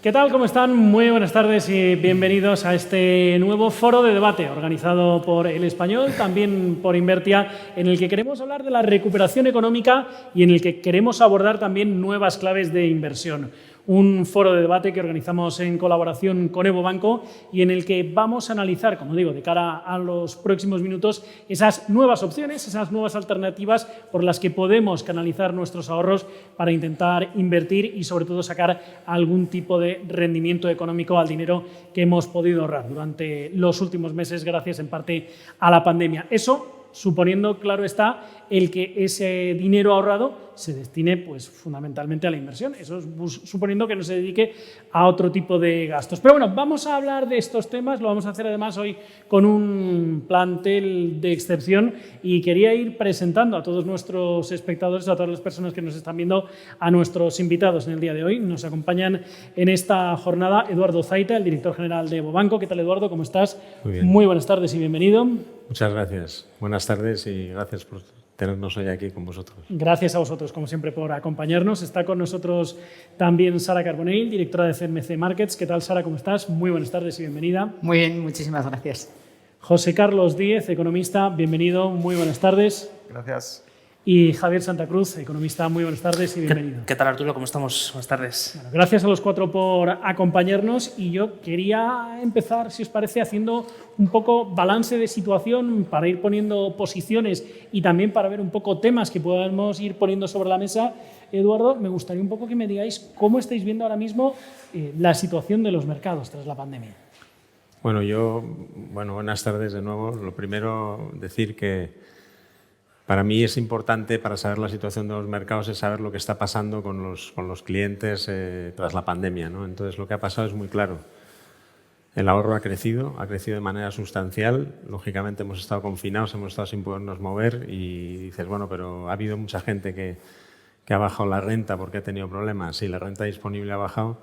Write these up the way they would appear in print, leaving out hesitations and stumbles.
¿Qué tal? ¿Cómo están? Muy buenas tardes y bienvenidos a este nuevo foro de debate organizado por El Español, también por Invertia, en el que queremos hablar de la recuperación económica y en el que queremos abordar también nuevas claves de inversión. Un foro de debate que organizamos en colaboración con Evo Banco y en el que vamos a analizar, como digo, de cara a los próximos minutos, esas nuevas opciones, esas nuevas alternativas por las que podemos canalizar nuestros ahorros para intentar invertir y, sobre todo, sacar algún tipo de rendimiento económico al dinero que hemos podido ahorrar durante los últimos meses gracias, en parte, a la pandemia. Eso suponiendo, claro está, el que ese dinero ahorrado se destine pues, fundamentalmente a la inversión. Eso es suponiendo que no se dedique a otro tipo de gastos. Pero bueno, vamos a hablar de estos temas. Lo vamos a hacer además hoy con un plantel de excepción y quería ir presentando a todos nuestros espectadores, a todas las personas que nos están viendo, a nuestros invitados en el día de hoy. Nos acompañan en esta jornada Eduardo Zaita, el director general de Evo Banco. ¿Qué tal, Eduardo? ¿Cómo estás? Muy bien. Muy buenas tardes y bienvenido. Muchas gracias. Buenas tardes y gracias por tenernos hoy aquí con vosotros. Gracias a vosotros, como siempre, por acompañarnos. Está con nosotros también Sara Carbonell, directora de CMC Markets. ¿Qué tal, Sara? ¿Cómo estás? Muy buenas tardes y bienvenida. Muy bien, muchísimas gracias. José Carlos Díez, economista. Bienvenido. Muy buenas tardes. Gracias. Y Javier Santa Cruz, economista. Muy buenas tardes y bienvenido. ¿Qué tal, Arturo? ¿Cómo estamos? Buenas tardes. Bueno, gracias a los cuatro por acompañarnos y yo quería empezar, si os parece, haciendo un poco balance de situación para ir poniendo posiciones y también para ver un poco temas que podamos ir poniendo sobre la mesa. Eduardo, me gustaría un poco que me digáis cómo estáis viendo ahora mismo la situación de los mercados tras la pandemia. Bueno, buenas tardes de nuevo. Lo primero, decir que para mí es importante, para saber la situación de los mercados, es saber lo que está pasando con los clientes tras la pandemia, ¿no? Entonces, lo que ha pasado es muy claro. El ahorro ha crecido de manera sustancial. Lógicamente, hemos estado confinados, hemos estado sin podernos mover y dices, bueno, pero ha habido mucha gente que ha bajado la renta porque ha tenido problemas. Sí, la renta disponible ha bajado,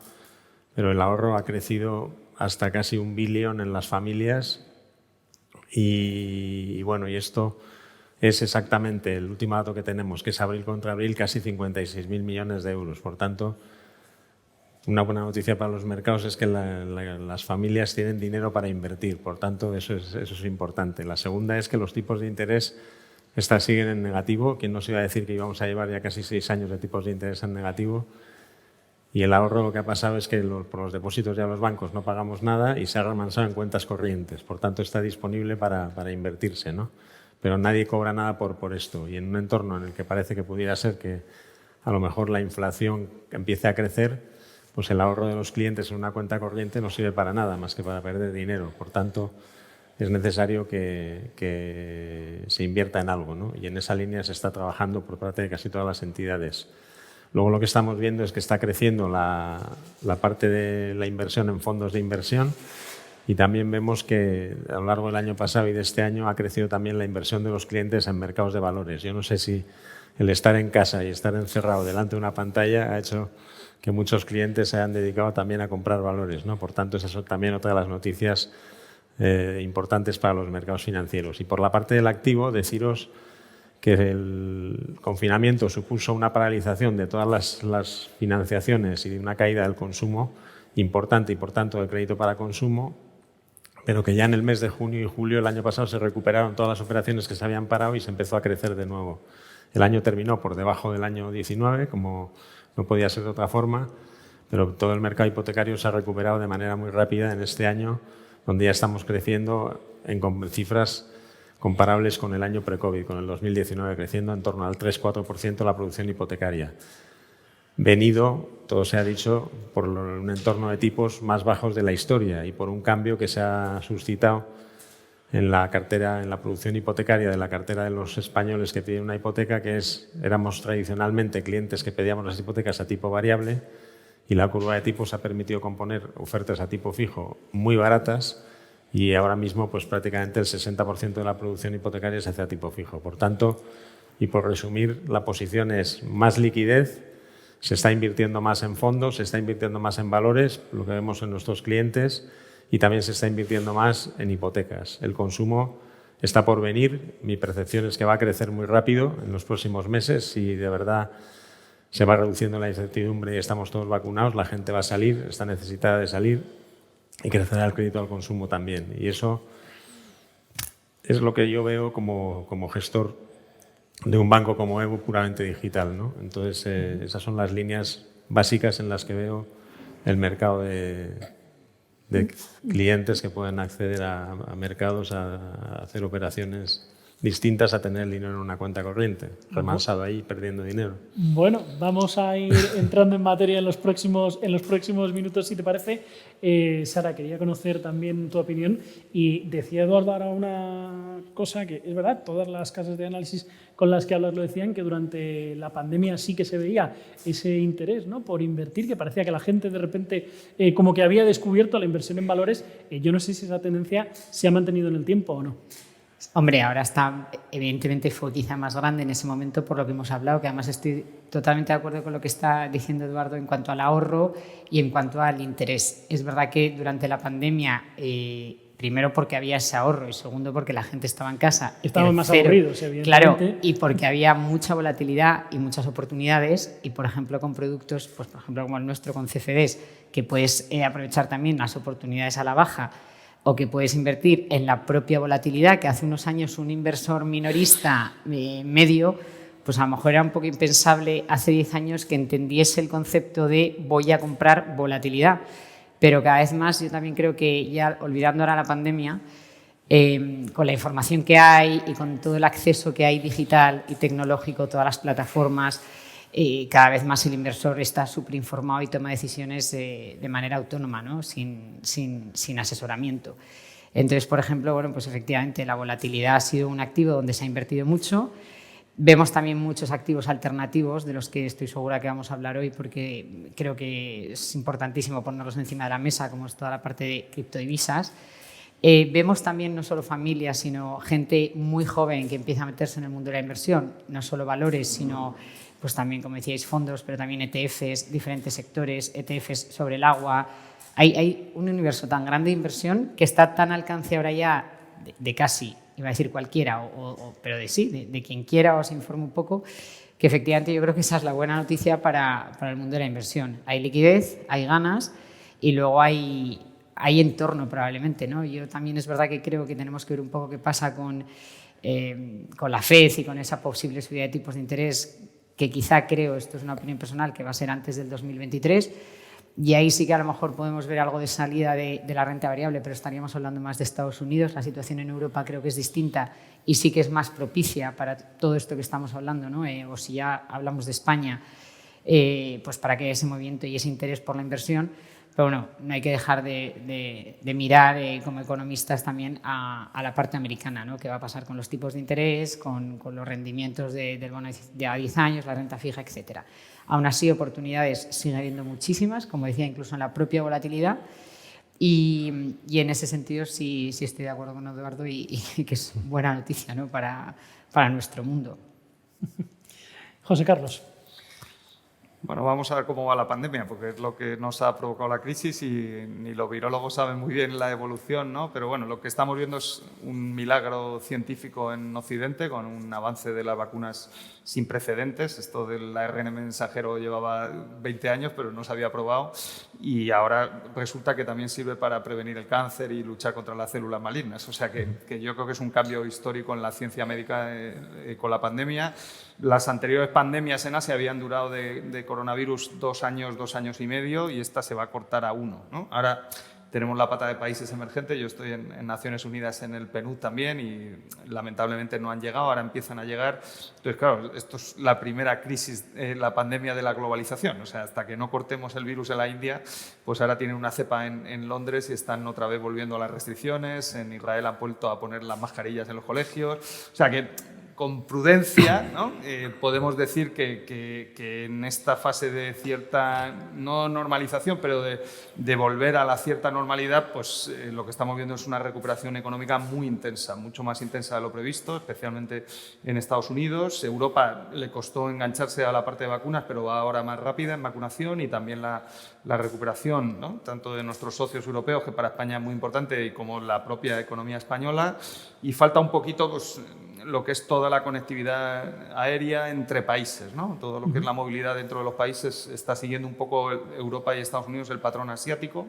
pero el ahorro ha crecido hasta casi 1 billón en las familias y esto es exactamente el último dato que tenemos, que es abril contra abril, casi 56.000 millones de euros. Por tanto, una buena noticia para los mercados es que las familias tienen dinero para invertir. Por tanto, eso es importante. La segunda es que los tipos de interés siguen en negativo. ¿Quién nos iba a decir que íbamos a llevar ya casi 6 años de tipos de interés en negativo? Y el ahorro, lo que ha pasado es que por los depósitos ya los bancos no pagamos nada y se ha remansado en cuentas corrientes. Por tanto, está disponible para invertirse, ¿no? Pero nadie cobra nada por esto. Y en un entorno en el que parece que pudiera ser que a lo mejor la inflación empiece a crecer, pues el ahorro de los clientes en una cuenta corriente no sirve para nada más que para perder dinero. Por tanto, es necesario que se invierta en algo, ¿no? Y en esa línea se está trabajando por parte de casi todas las entidades. Luego lo que estamos viendo es que está creciendo la parte de la inversión en fondos de inversión. Y también vemos que a lo largo del año pasado y de este año ha crecido también la inversión de los clientes en mercados de valores. Yo no sé si el estar en casa y estar encerrado delante de una pantalla ha hecho que muchos clientes se hayan dedicado también a comprar valores, ¿no? Por tanto, esa es también otra de las noticias importantes para los mercados financieros. Y por la parte del activo, deciros que el confinamiento supuso una paralización de todas las financiaciones y una caída del consumo importante y, por tanto, del crédito para consumo, pero que ya en el mes de junio y julio del año pasado se recuperaron todas las operaciones que se habían parado y se empezó a crecer de nuevo. El año terminó por debajo del año 19, como no podía ser de otra forma, pero todo el mercado hipotecario se ha recuperado de manera muy rápida en este año, donde ya estamos creciendo en cifras comparables con el año pre-COVID, con el 2019, creciendo en torno al 3-4% la producción hipotecaria. Venido, todo se ha dicho, por un entorno de tipos más bajos de la historia y por un cambio que se ha suscitado en la cartera, en la producción hipotecaria de la cartera de los españoles que piden una hipoteca, éramos tradicionalmente clientes que pedíamos las hipotecas a tipo variable y la curva de tipos ha permitido componer ofertas a tipo fijo muy baratas y ahora mismo pues prácticamente el 60% de la producción hipotecaria se hace a tipo fijo. Por tanto, y por resumir, la posición es más liquidez, se está invirtiendo más en fondos, se está invirtiendo más en valores, lo que vemos en nuestros clientes, y también se está invirtiendo más en hipotecas. El consumo está por venir, mi percepción es que va a crecer muy rápido en los próximos meses si de verdad se va reduciendo la incertidumbre y estamos todos vacunados, la gente va a salir, está necesitada de salir y crecerá el crédito al consumo también. Y eso es lo que yo veo como gestor de un banco como Evo puramente digital, ¿no? Entonces, esas son las líneas básicas en las que veo el mercado de clientes que pueden acceder a mercados, a hacer operaciones distintas a tener el dinero en una cuenta corriente, remansado ahí, perdiendo dinero. Bueno, vamos a ir entrando en materia en los próximos minutos, si te parece. Sara, quería conocer también tu opinión y decía Eduardo ahora una cosa que es verdad, todas las casas de análisis con las que hablas lo decían, que durante la pandemia sí que se veía ese interés, ¿no?, por invertir, que parecía que la gente de repente como que había descubierto la inversión en valores. Yo no sé si esa tendencia se ha mantenido en el tiempo o no. Hombre, ahora está, evidentemente, fue quizá más grande en ese momento por lo que hemos hablado, que además estoy totalmente de acuerdo con lo que está diciendo Eduardo en cuanto al ahorro y en cuanto al interés. Es verdad que durante la pandemia, primero porque había ese ahorro y segundo porque la gente estaba en casa. Estaban más aburridos, evidentemente. Claro, y porque había mucha volatilidad y muchas oportunidades y, por ejemplo, con productos, pues por ejemplo como el nuestro con CFDs, que puedes aprovechar también las oportunidades a la baja, o que puedes invertir en la propia volatilidad, que hace unos años un inversor minorista medio, pues a lo mejor era un poco impensable hace 10 años que entendiese el concepto de voy a comprar volatilidad. Pero cada vez más yo también creo que, ya olvidando ahora la pandemia, con la información que hay y con todo el acceso que hay digital y tecnológico, todas las plataformas, cada vez más el inversor está súper informado y toma decisiones de manera autónoma, ¿no?, sin asesoramiento. Entonces, por ejemplo, bueno, pues efectivamente la volatilidad ha sido un activo donde se ha invertido mucho. Vemos también muchos activos alternativos de los que estoy segura que vamos a hablar hoy, porque creo que es importantísimo ponerlos encima de la mesa, como es toda la parte de criptodivisas. Vemos también no solo familias, sino gente muy joven que empieza a meterse en el mundo de la inversión, no solo valores, sino pues también, como decíais, fondos, pero también ETFs, diferentes sectores, ETFs sobre el agua. Hay un universo tan grande de inversión que está tan al alcance ahora ya de casi, iba a decir cualquiera, pero de quien quiera o se informe un poco, que efectivamente yo creo que esa es la buena noticia para el mundo de la inversión. Hay liquidez, hay ganas y luego hay entorno probablemente, ¿no? Yo también es verdad que creo que tenemos que ver un poco qué pasa con la FED y con esa posible subida de tipos de interés, que quizá creo, esto es una opinión personal, que va a ser antes del 2023, y ahí sí que a lo mejor podemos ver algo de salida de la renta variable, pero estaríamos hablando más de Estados Unidos. La situación en Europa creo que es distinta y sí que es más propicia para todo esto que estamos hablando, ¿no? O si ya hablamos de España, pues para que haya ese movimiento y ese interés por la inversión. Pero bueno, no hay que dejar de mirar como economistas también a la parte americana, ¿no?, qué va a pasar con los tipos de interés, con los rendimientos del bono de a 10 años, la renta fija, etcétera. Aún así, oportunidades sigue habiendo muchísimas, como decía, incluso en la propia volatilidad. Y en ese sentido sí estoy de acuerdo con Eduardo y que es buena noticia, ¿no?, para nuestro mundo. José Carlos. Bueno, vamos a ver cómo va la pandemia, porque es lo que nos ha provocado la crisis y ni los virólogos saben muy bien la evolución, ¿no? Pero bueno, lo que estamos viendo es un milagro científico en Occidente, con un avance de las vacunas sin precedentes. Esto del ARN mensajero llevaba 20 años, pero no se había probado, y ahora resulta que también sirve para prevenir el cáncer y luchar contra las células malignas. O sea que yo creo que es un cambio histórico en la ciencia médica con la pandemia. Las anteriores pandemias en Asia habían durado de coronavirus 2 años, 2 años y medio, y esta se va a cortar a 1, ¿no? Ahora tenemos la pata de países emergentes. Yo estoy en Naciones Unidas en el PNUD también y lamentablemente no han llegado, ahora empiezan a llegar. Entonces, claro, esto es la primera crisis, la pandemia de la globalización. O sea, hasta que no cortemos el virus en la India, pues ahora tienen una cepa en Londres y están otra vez volviendo a las restricciones. En Israel han vuelto a poner las mascarillas en los colegios. O sea que con prudencia, ¿no? Podemos decir que en esta fase de cierta, no normalización, pero de volver a la cierta normalidad, pues lo que estamos viendo es una recuperación económica muy intensa, mucho más intensa de lo previsto, especialmente en Estados Unidos. Europa le costó engancharse a la parte de vacunas, pero va ahora más rápida en vacunación, y también la recuperación, ¿no?, tanto de nuestros socios europeos, que para España es muy importante, y como la propia economía española. Y falta un poquito, pues, lo que es toda la conectividad aérea entre países, ¿no? Todo lo que es la movilidad dentro de los países está siguiendo un poco Europa y Estados Unidos el patrón asiático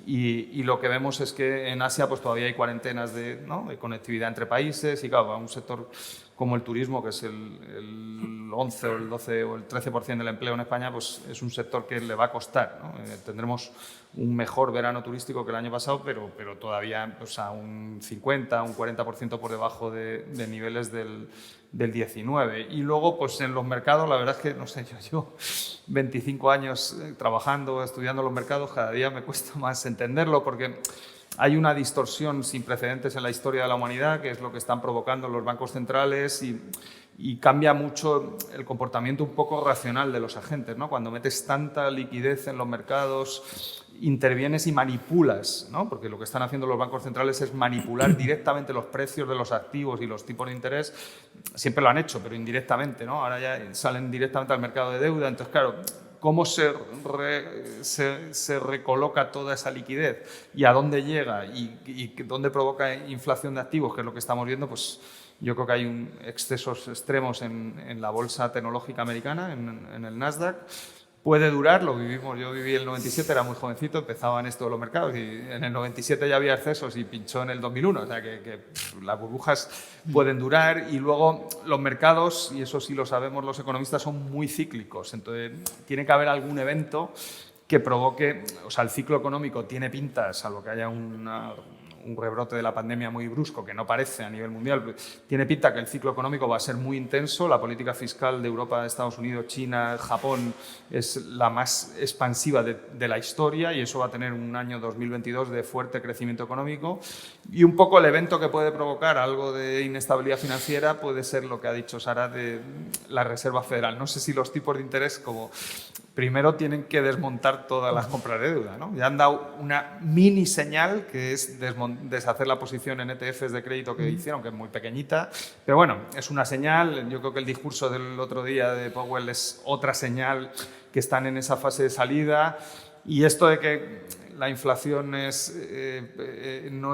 y lo que vemos es que en Asia pues todavía hay cuarentenas de conectividad entre países y claro, a un sector como el turismo, que es el 11 o el 12 o el 13% del empleo en España, pues es un sector que le va a costar, ¿no? Tendremos un mejor verano turístico que el año pasado, pero todavía pues, a un 50, un 40% por debajo de niveles del 19. Y luego, pues en los mercados, la verdad es que, no sé, yo 25 años trabajando, estudiando los mercados, cada día me cuesta más entenderlo porque hay una distorsión sin precedentes en la historia de la humanidad, que es lo que están provocando los bancos centrales y cambia mucho el comportamiento un poco racional de los agentes, ¿no? Cuando metes tanta liquidez en los mercados, intervienes y manipulas, ¿no? Porque lo que están haciendo los bancos centrales es manipular directamente los precios de los activos y los tipos de interés. Siempre lo han hecho, pero indirectamente, ¿no? Ahora ya salen directamente al mercado de deuda. Entonces, claro, ¿cómo se recoloca toda esa liquidez y a dónde llega y dónde provoca inflación de activos, que es lo que estamos viendo? Pues yo creo que hay excesos extremos en la bolsa tecnológica americana, en el Nasdaq. Puede durar, lo vivimos, yo viví el 97, era muy jovencito, empezaban esto de los mercados y en el 97 ya había excesos y pinchó en el 2001, o sea que las burbujas pueden durar y luego los mercados, y eso sí lo sabemos los economistas, son muy cíclicos, entonces tiene que haber algún evento que provoque, o sea, el ciclo económico tiene pinta, salvo que haya un rebrote de la pandemia muy brusco, que no parece a nivel mundial, tiene pinta que el ciclo económico va a ser muy intenso. La política fiscal de Europa, Estados Unidos, China, Japón es la más expansiva de la historia y eso va a tener un año 2022 de fuerte crecimiento económico. Y un poco el evento que puede provocar algo de inestabilidad financiera puede ser lo que ha dicho Sara de la Reserva Federal. No sé si los tipos de interés, como primero tienen que desmontar todas las compras de deuda, ¿no? Ya han dado una mini señal que es deshacer la posición en ETFs de crédito que hicieron, que es muy pequeñita, pero bueno, es una señal. Yo creo que el discurso del otro día de Powell es otra señal que están en esa fase de salida y esto de que la inflación no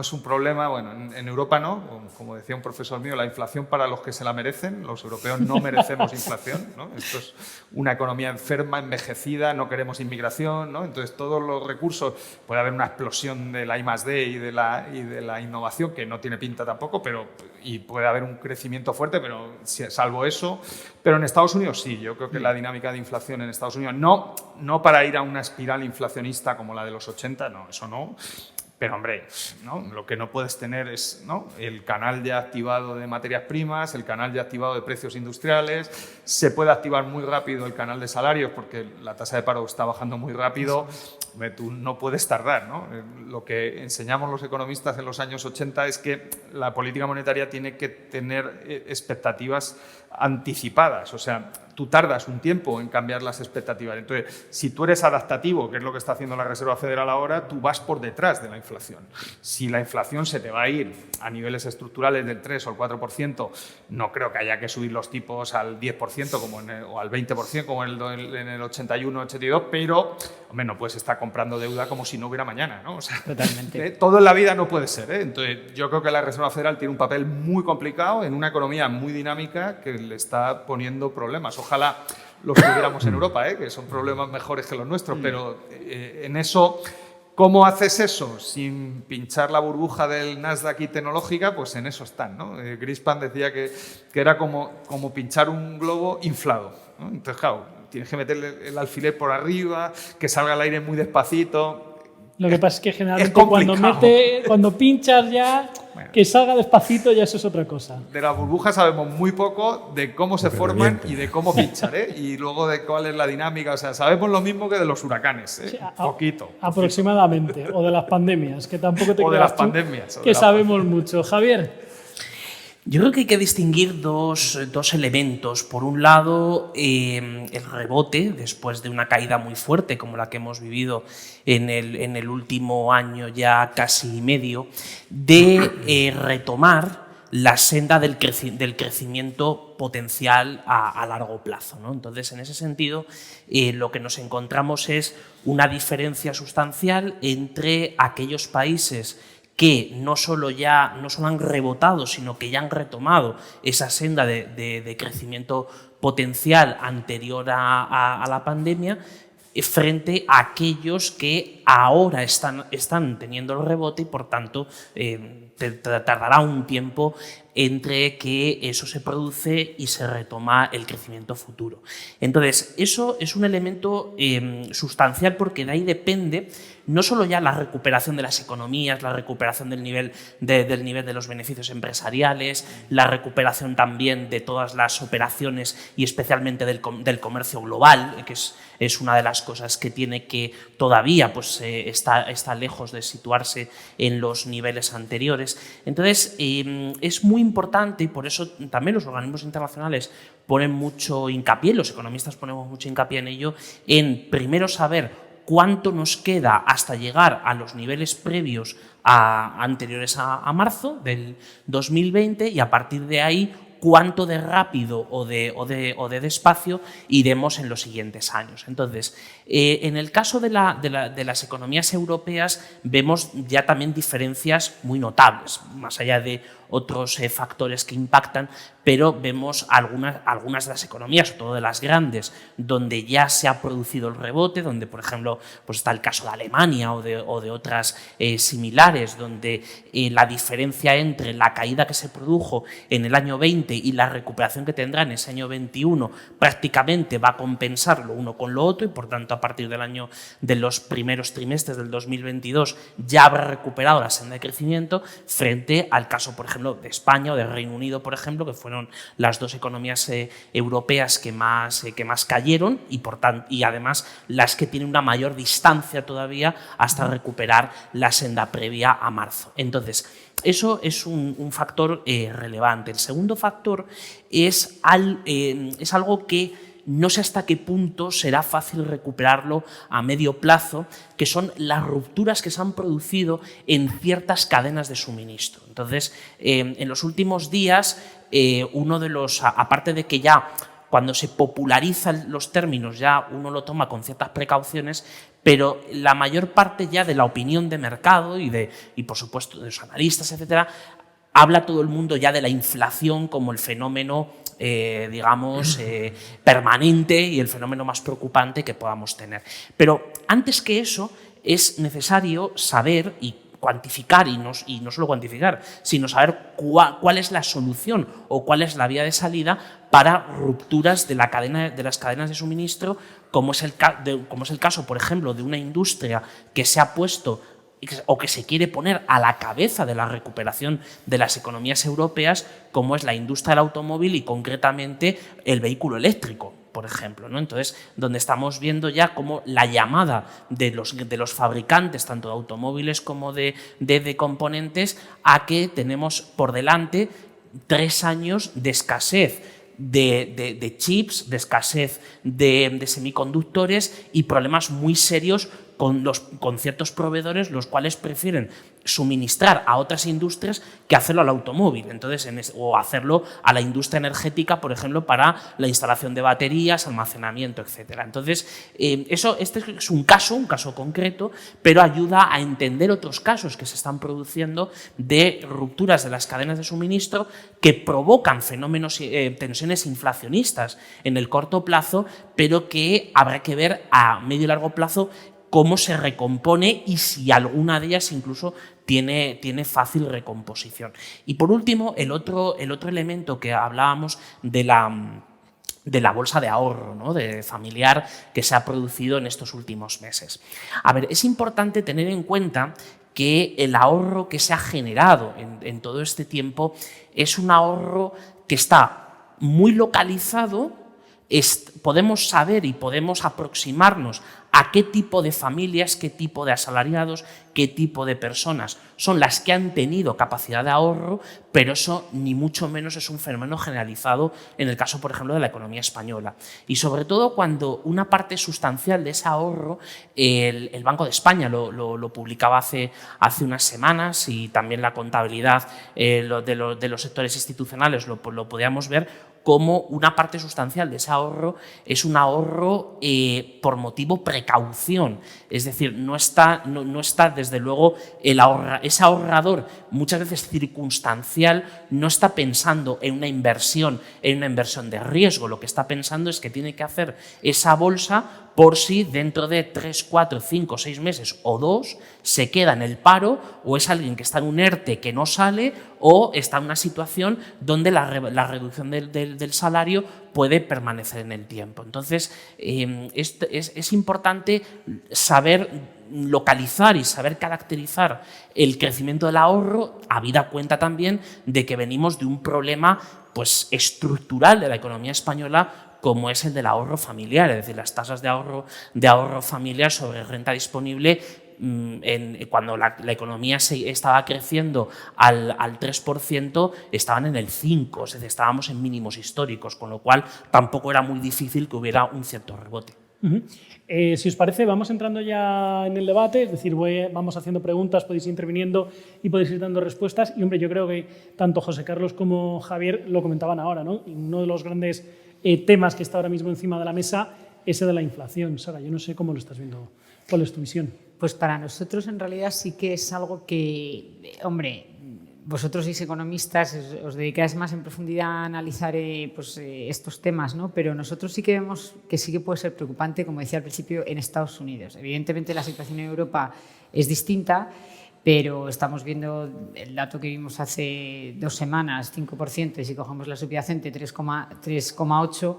es un problema, bueno, en Europa no, como decía un profesor mío, la inflación para los que se la merecen, los europeos no merecemos inflación, ¿no? Esto es una economía enferma, envejecida, no queremos inmigración, ¿no? Entonces todos los recursos, puede haber una explosión de la I+D y de la innovación, que no tiene pinta tampoco, y puede haber un crecimiento fuerte, pero salvo eso. Pero en Estados Unidos sí, yo creo que la dinámica de inflación en Estados Unidos, no para ir a una espiral inflacionista como la de los 80, no, eso no. Pero, hombre, ¿no? Lo que no puedes tener es, ¿no?, el canal ya activado de materias primas, el canal ya activado de precios industriales. Se puede activar muy rápido el canal de salarios porque la tasa de paro está bajando muy rápido. Tú no puedes tardar, ¿no? Lo que enseñamos los economistas en los años 80 es que la política monetaria tiene que tener expectativas anticipadas. O sea, tú tardas un tiempo en cambiar las expectativas. Entonces, si tú eres adaptativo, que es lo que está haciendo la Reserva Federal ahora, tú vas por detrás de la inflación. Si la inflación se te va a ir a niveles estructurales del 3 o el 4%, no creo que haya que subir los tipos al 10% o al 20% como en el 81-82, pero, hombre, no puedes estar comprando deuda como si no hubiera mañana, ¿no? O sea, totalmente. Todo en la vida no puede ser, ¿eh? Entonces, yo creo que la Reserva Federal tiene un papel muy complicado en una economía muy dinámica que le está poniendo problemas. Ojalá los tuviéramos en Europa, que son problemas mejores que los nuestros, pero en eso, ¿cómo haces eso? Sin pinchar la burbuja del Nasdaq y tecnológica, pues en eso están, ¿no? Greenspan decía que era como pinchar un globo inflado, ¿no? Entonces, claro, tienes que meterle el alfiler por arriba, que salga el aire muy despacito. Lo que pasa es que generalmente cuando pinchas ya, bueno, que salga despacito, ya eso es otra cosa. De las burbujas sabemos muy poco de cómo se forman y de cómo pinchan, ¿eh? Y luego de cuál es la dinámica. O sea, sabemos lo mismo que de los huracanes, ¿eh? Sí, poquito. Aproximadamente. O de las pandemias, que tampoco te creas. O de las pandemias. Que sabemos mucho. Javier. Yo creo que hay que distinguir dos elementos. Por un lado, el rebote, después de una caída muy fuerte como la que hemos vivido en el último año ya casi medio, de retomar la senda del crecimiento potencial a largo plazo, ¿no? Entonces, en ese sentido, lo que nos encontramos es una diferencia sustancial entre aquellos países que no solo han rebotado, sino que ya han retomado esa senda de crecimiento potencial anterior a la pandemia, frente a aquellos que ahora están teniendo el rebote y, por tanto, tardará un tiempo entre que eso se produce y se retoma el crecimiento futuro. Entonces, eso es un elemento sustancial, porque de ahí depende no solo ya la recuperación de las economías, la recuperación del nivel de los beneficios empresariales, la recuperación también de todas las operaciones y especialmente del comercio global, que es una de las cosas que tiene que todavía pues, está lejos de situarse en los niveles anteriores. Entonces, es muy importante, y por eso también los organismos internacionales ponen mucho hincapié, los economistas ponemos mucho hincapié en ello, en primero saber cuánto nos queda hasta llegar a los niveles previos anteriores a marzo del 2020, y a partir de ahí cuánto de rápido o de despacio iremos en los siguientes años. Entonces, en el caso de las economías europeas vemos ya también diferencias muy notables, más allá de otros factores que impactan, pero vemos algunas de las economías, sobre todo de las grandes, donde ya se ha producido el rebote, donde, por ejemplo, pues está el caso de Alemania o de otras similares, donde la diferencia entre la caída que se produjo en el año 20 y la recuperación que tendrá en ese año 21 prácticamente va a compensar lo uno con lo otro, y por tanto a partir de los primeros trimestres del 2022 ya habrá recuperado la senda de crecimiento, frente al caso, por ejemplo, de España o de Reino Unido, por ejemplo, que fueron las dos economías europeas que más cayeron, y además las que tienen una mayor distancia todavía hasta recuperar la senda previa a marzo. Entonces, eso es un factor relevante. El segundo factor es algo que no sé hasta qué punto será fácil recuperarlo a medio plazo, que son las rupturas que se han producido en ciertas cadenas de suministro. Entonces, en los últimos días, aparte de que ya cuando se popularizan los términos ya uno lo toma con ciertas precauciones, pero la mayor parte ya de la opinión de mercado y por supuesto de los analistas, etcétera, habla todo el mundo ya de la inflación como el fenómeno permanente y el fenómeno más preocupante que podamos tener. Pero antes que eso es necesario saber y cuantificar, y no solo cuantificar, sino saber cuál es la solución o cuál es la vía de salida para rupturas de las cadenas de suministro, como es el caso, por ejemplo, de una industria que se ha puesto o que se quiere poner a la cabeza de la recuperación de las economías europeas, como es la industria del automóvil y concretamente el vehículo eléctrico, por ejemplo, ¿no? Entonces, donde estamos viendo ya cómo la llamada de los fabricantes, tanto de automóviles como de componentes, a que tenemos por delante 3 años de escasez de chips, de escasez de semiconductores y problemas muy serios con ciertos proveedores, los cuales prefieren suministrar a otras industrias que hacerlo al automóvil, o hacerlo a la industria energética, por ejemplo, para la instalación de baterías, almacenamiento, etc. Entonces, este es un caso concreto, pero ayuda a entender otros casos que se están produciendo de rupturas de las cadenas de suministro que provocan tensiones inflacionistas en el corto plazo, pero que habrá que ver a medio y largo plazo cómo se recompone y si alguna de ellas incluso tiene fácil recomposición. Y por último, el otro elemento que hablábamos de la bolsa de ahorro, ¿no?, de familiar, que se ha producido en estos últimos meses. A ver, es importante tener en cuenta que el ahorro que se ha generado en todo este tiempo es un ahorro que está muy localizado. Podemos saber y podemos aproximarnos a qué tipo de familias, qué tipo de asalariados, qué tipo de personas son las que han tenido capacidad de ahorro, pero eso ni mucho menos es un fenómeno generalizado en el caso, por ejemplo, de la economía española. Y sobre todo cuando una parte sustancial de ese ahorro, el Banco de España lo publicaba hace unas semanas, y también la contabilidad de los sectores institucionales lo podíamos ver, como una parte sustancial de ese ahorro es un ahorro por motivo precaución. Es decir, no está desde luego ese ahorrador, muchas veces circunstancial, no está pensando en una inversión de riesgo. Lo que está pensando es que tiene que hacer esa bolsa por si dentro de 3, 4, 5, 6 meses o 2 se queda en el paro, o es alguien que está en un ERTE que no sale, o está en una situación donde la reducción del salario puede permanecer en el tiempo. Entonces, es importante saber localizar y saber caracterizar el crecimiento del ahorro, habida cuenta también de que venimos de un problema pues, estructural de la economía española, como es el del ahorro familiar, es decir, las tasas de ahorro familiar sobre renta disponible, cuando la economía estaba creciendo al 3%, estaban en el 5%, es decir, estábamos en mínimos históricos, con lo cual tampoco era muy difícil que hubiera un cierto rebote. Si os parece, vamos entrando ya en el debate, es decir, vamos haciendo preguntas, podéis ir interviniendo y podéis ir dando respuestas. Y, hombre, yo creo que tanto José Carlos como Javier lo comentaban ahora, ¿no? Y uno de los grandes temas que está ahora mismo encima de la mesa es el de la inflación. Sara, yo no sé cómo lo estás viendo. ¿Cuál es tu visión? Pues para nosotros, en realidad, sí que es algo que, hombre, vosotros sois economistas, os dedicáis más en profundidad a analizar estos temas, ¿no? Pero nosotros sí que vemos que sí que puede ser preocupante, como decía al principio, en Estados Unidos. Evidentemente la situación en Europa es distinta, pero estamos viendo el dato que vimos hace 2 semanas, 5%, y si cogemos la subyacente, 3,8%,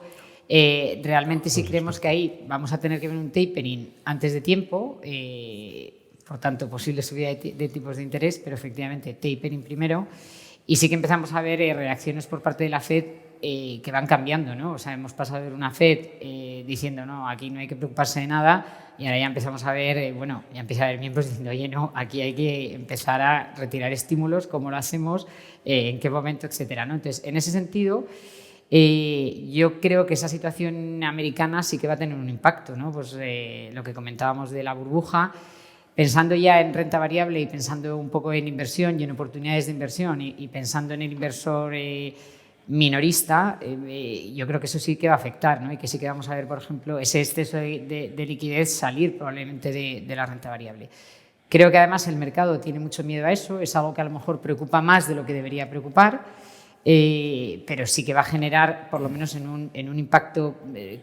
realmente sí creemos que ahí vamos a tener que ver un tapering antes de tiempo, por tanto, posible subida de tipos de interés, pero efectivamente tapering primero. Y sí que empezamos a ver reacciones por parte de la FED que van cambiando, ¿no? O sea, hemos pasado de ver una FED diciendo, no, aquí no hay que preocuparse de nada, y ahora ya empezamos a ver, ya empieza a haber miembros diciendo, oye, no, aquí hay que empezar a retirar estímulos, cómo lo hacemos, en qué momento, etcétera, ¿no? Entonces, en ese sentido, yo creo que esa situación americana sí que va a tener un impacto, ¿no? Pues lo que comentábamos de la burbuja, pensando ya en renta variable y pensando un poco en inversión y en oportunidades de inversión y pensando en el inversor minorista, yo creo que eso sí que va a afectar, ¿no? Y que sí que vamos a ver, por ejemplo, ese exceso de liquidez salir probablemente de la renta variable. Creo que además el mercado tiene mucho miedo a eso, es algo que a lo mejor preocupa más de lo que debería preocupar, pero sí que va a generar, por lo menos en un impacto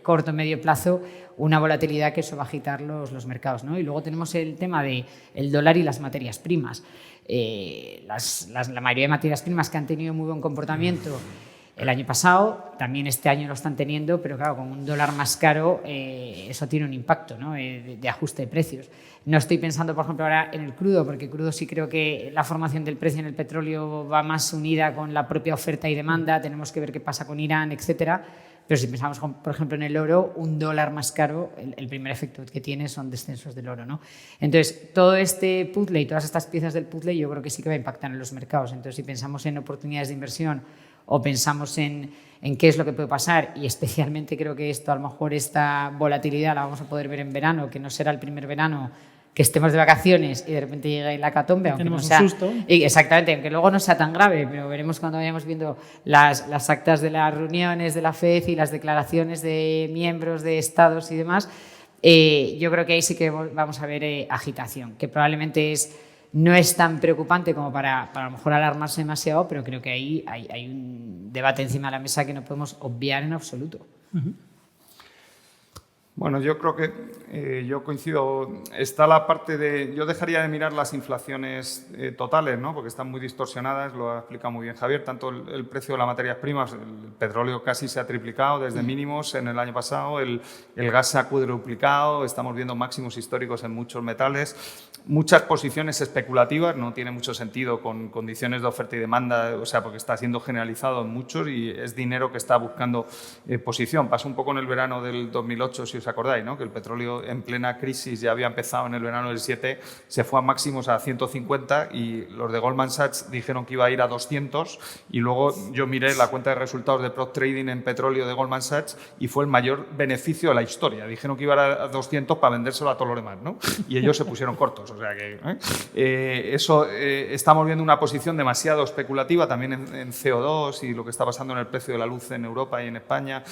corto o medio plazo, una volatilidad que eso va a agitar los mercados, ¿no? Y luego tenemos el tema del dólar y las materias primas. La mayoría de materias primas que han tenido muy buen comportamiento el año pasado, también este año lo están teniendo, pero claro, con un dólar más caro eso tiene un impacto, ¿no? de ajuste de precios. No estoy pensando, por ejemplo, ahora en el crudo, porque crudo sí creo que la formación del precio en el petróleo va más unida con la propia oferta y demanda, tenemos que ver qué pasa con Irán, etcétera. Pero si pensamos, por ejemplo, en el oro, un dólar más caro, el primer efecto que tiene son descensos del oro, ¿no? Entonces, todo este puzzle y todas estas piezas del puzzle yo creo que sí que va a impactar en los mercados. Entonces, si pensamos en oportunidades de inversión o pensamos en qué es lo que puede pasar, y especialmente creo que esto, a lo mejor esta volatilidad la vamos a poder ver en verano, que no será el primer verano que estemos de vacaciones y de repente llegue la hecatombe, aunque tenemos no sea, un susto. Exactamente, aunque luego no sea tan grave, pero veremos cuando vayamos viendo las actas de las reuniones de la FED y las declaraciones de miembros de estados y demás. Yo creo que ahí sí que vamos a ver agitación, que probablemente no es tan preocupante como para a lo mejor alarmarse demasiado, pero creo que ahí hay un debate encima de la mesa que no podemos obviar en absoluto. Uh-huh. Bueno, yo creo que yo coincido. Está la parte de... Yo dejaría de mirar las inflaciones totales, ¿no? Porque están muy distorsionadas, lo ha explicado muy bien Javier. Tanto el precio de las materias primas, el petróleo casi se ha triplicado desde mínimos en el año pasado, el gas se ha cuadruplicado, estamos viendo máximos históricos en muchos metales. Muchas posiciones especulativas, no tiene mucho sentido con condiciones de oferta y demanda, o sea, porque está siendo generalizado en muchos y es dinero que está buscando posición. Pasó un poco en el verano del 2008, si os acordáis, ¿no? Que el petróleo en plena crisis ya había empezado en el verano del 7, se fue a máximos a 150 y los de Goldman Sachs dijeron que iba a ir a 200 y luego yo miré la cuenta de resultados de prop trading en petróleo de Goldman Sachs y fue el mayor beneficio de la historia. Dijeron que iba a 200 para vendérselo a todos los demás, ¿no? Y ellos se pusieron cortos, o sea que estamos viendo una posición demasiado especulativa también en CO2 y lo que está pasando en el precio de la luz en Europa y en España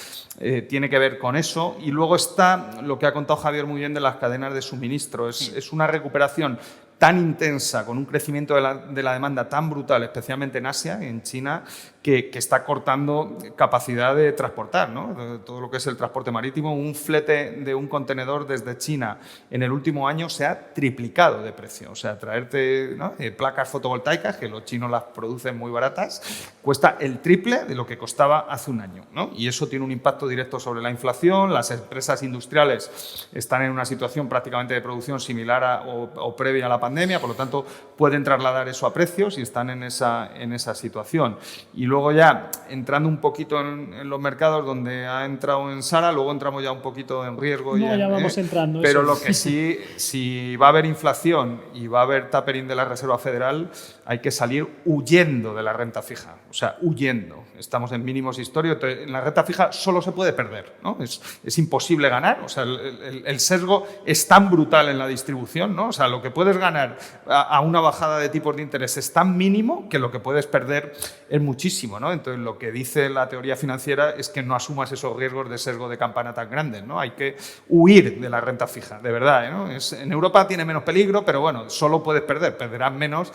tiene que ver con eso. Y luego está lo que ha contado Javier muy bien de las cadenas de suministro. Es una recuperación tan intensa, con un crecimiento de la demanda tan brutal, especialmente en Asia, en China, que está cortando capacidad de transportar, ¿no? Todo lo que es el transporte marítimo. Un flete de un contenedor desde China en el último año se ha triplicado de precio. O sea, traerte, ¿no? Placas fotovoltaicas, que los chinos las producen muy baratas, cuesta el triple de lo que costaba hace un año, ¿no? Y eso tiene un impacto directo sobre la inflación. Las empresas industriales están en una situación prácticamente de producción similar o previa a la pandemia, por lo tanto pueden trasladar eso a precios y están en esa situación. Y luego ya entrando un poquito en los mercados donde ha entrado en Sara, luego entramos ya un poquito en riesgo. No, ya vamos entrando. Pero lo que sí, si va a haber inflación y va a haber tapering de la Reserva Federal, hay que salir huyendo de la renta fija, o sea, huyendo. Estamos en mínimos históricos, en la renta fija solo se puede perder, ¿no? Es imposible ganar, o sea, el sesgo es tan brutal en la distribución, ¿no? O sea, lo que puedes ganar a una bajada de tipos de interés es tan mínimo que lo que puedes perder es muchísimo, ¿no? Entonces, lo que dice la teoría financiera es que no asumas esos riesgos de sesgo de campana tan grandes, ¿no? Hay que huir de la renta fija, de verdad, ¿no? En Europa tiene menos peligro, pero bueno, solo puedes perderás menos.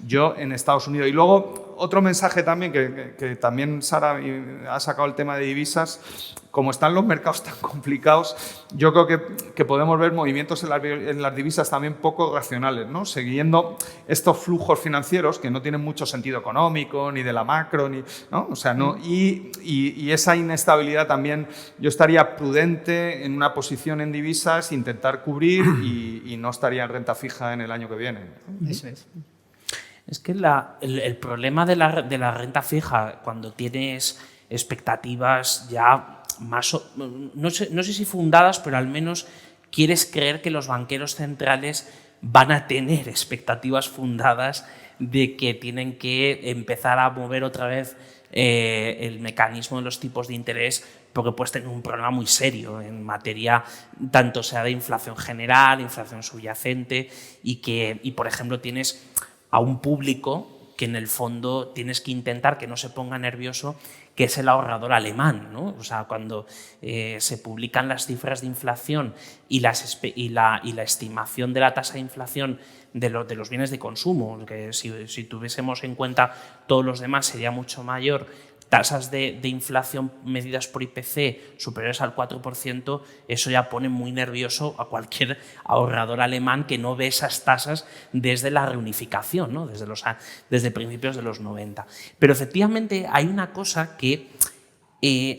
Yo en Estados Unidos. Y luego, otro mensaje también, que también Sara ha sacado el tema de divisas. Como están los mercados tan complicados, yo creo que podemos ver movimientos en las divisas también poco racionales, ¿no? Siguiendo estos flujos financieros que no tienen mucho sentido económico, ni de la macro, ¿no? O sea, no, y esa inestabilidad también, yo estaría prudente en una posición en divisas, intentar cubrir y no estaría en renta fija en el año que viene. Eso es. Es que el problema de la renta fija, cuando tienes expectativas ya más, no sé si fundadas, pero al menos quieres creer que los banqueros centrales van a tener expectativas fundadas de que tienen que empezar a mover otra vez el mecanismo de los tipos de interés, porque puedes tener un problema muy serio en materia tanto sea de inflación general, inflación subyacente y por ejemplo tienes a un público que en el fondo tienes que intentar que no se ponga nervioso, que es el ahorrador alemán, ¿no? O sea, cuando se publican las cifras de inflación y la estimación de la tasa de inflación de los bienes de consumo, que si tuviésemos en cuenta todos los demás sería mucho mayor, tasas de inflación medidas por IPC superiores al 4%, eso ya pone muy nervioso a cualquier ahorrador alemán que no ve esas tasas desde la reunificación, ¿no? desde principios de los 90. Pero efectivamente hay una cosa que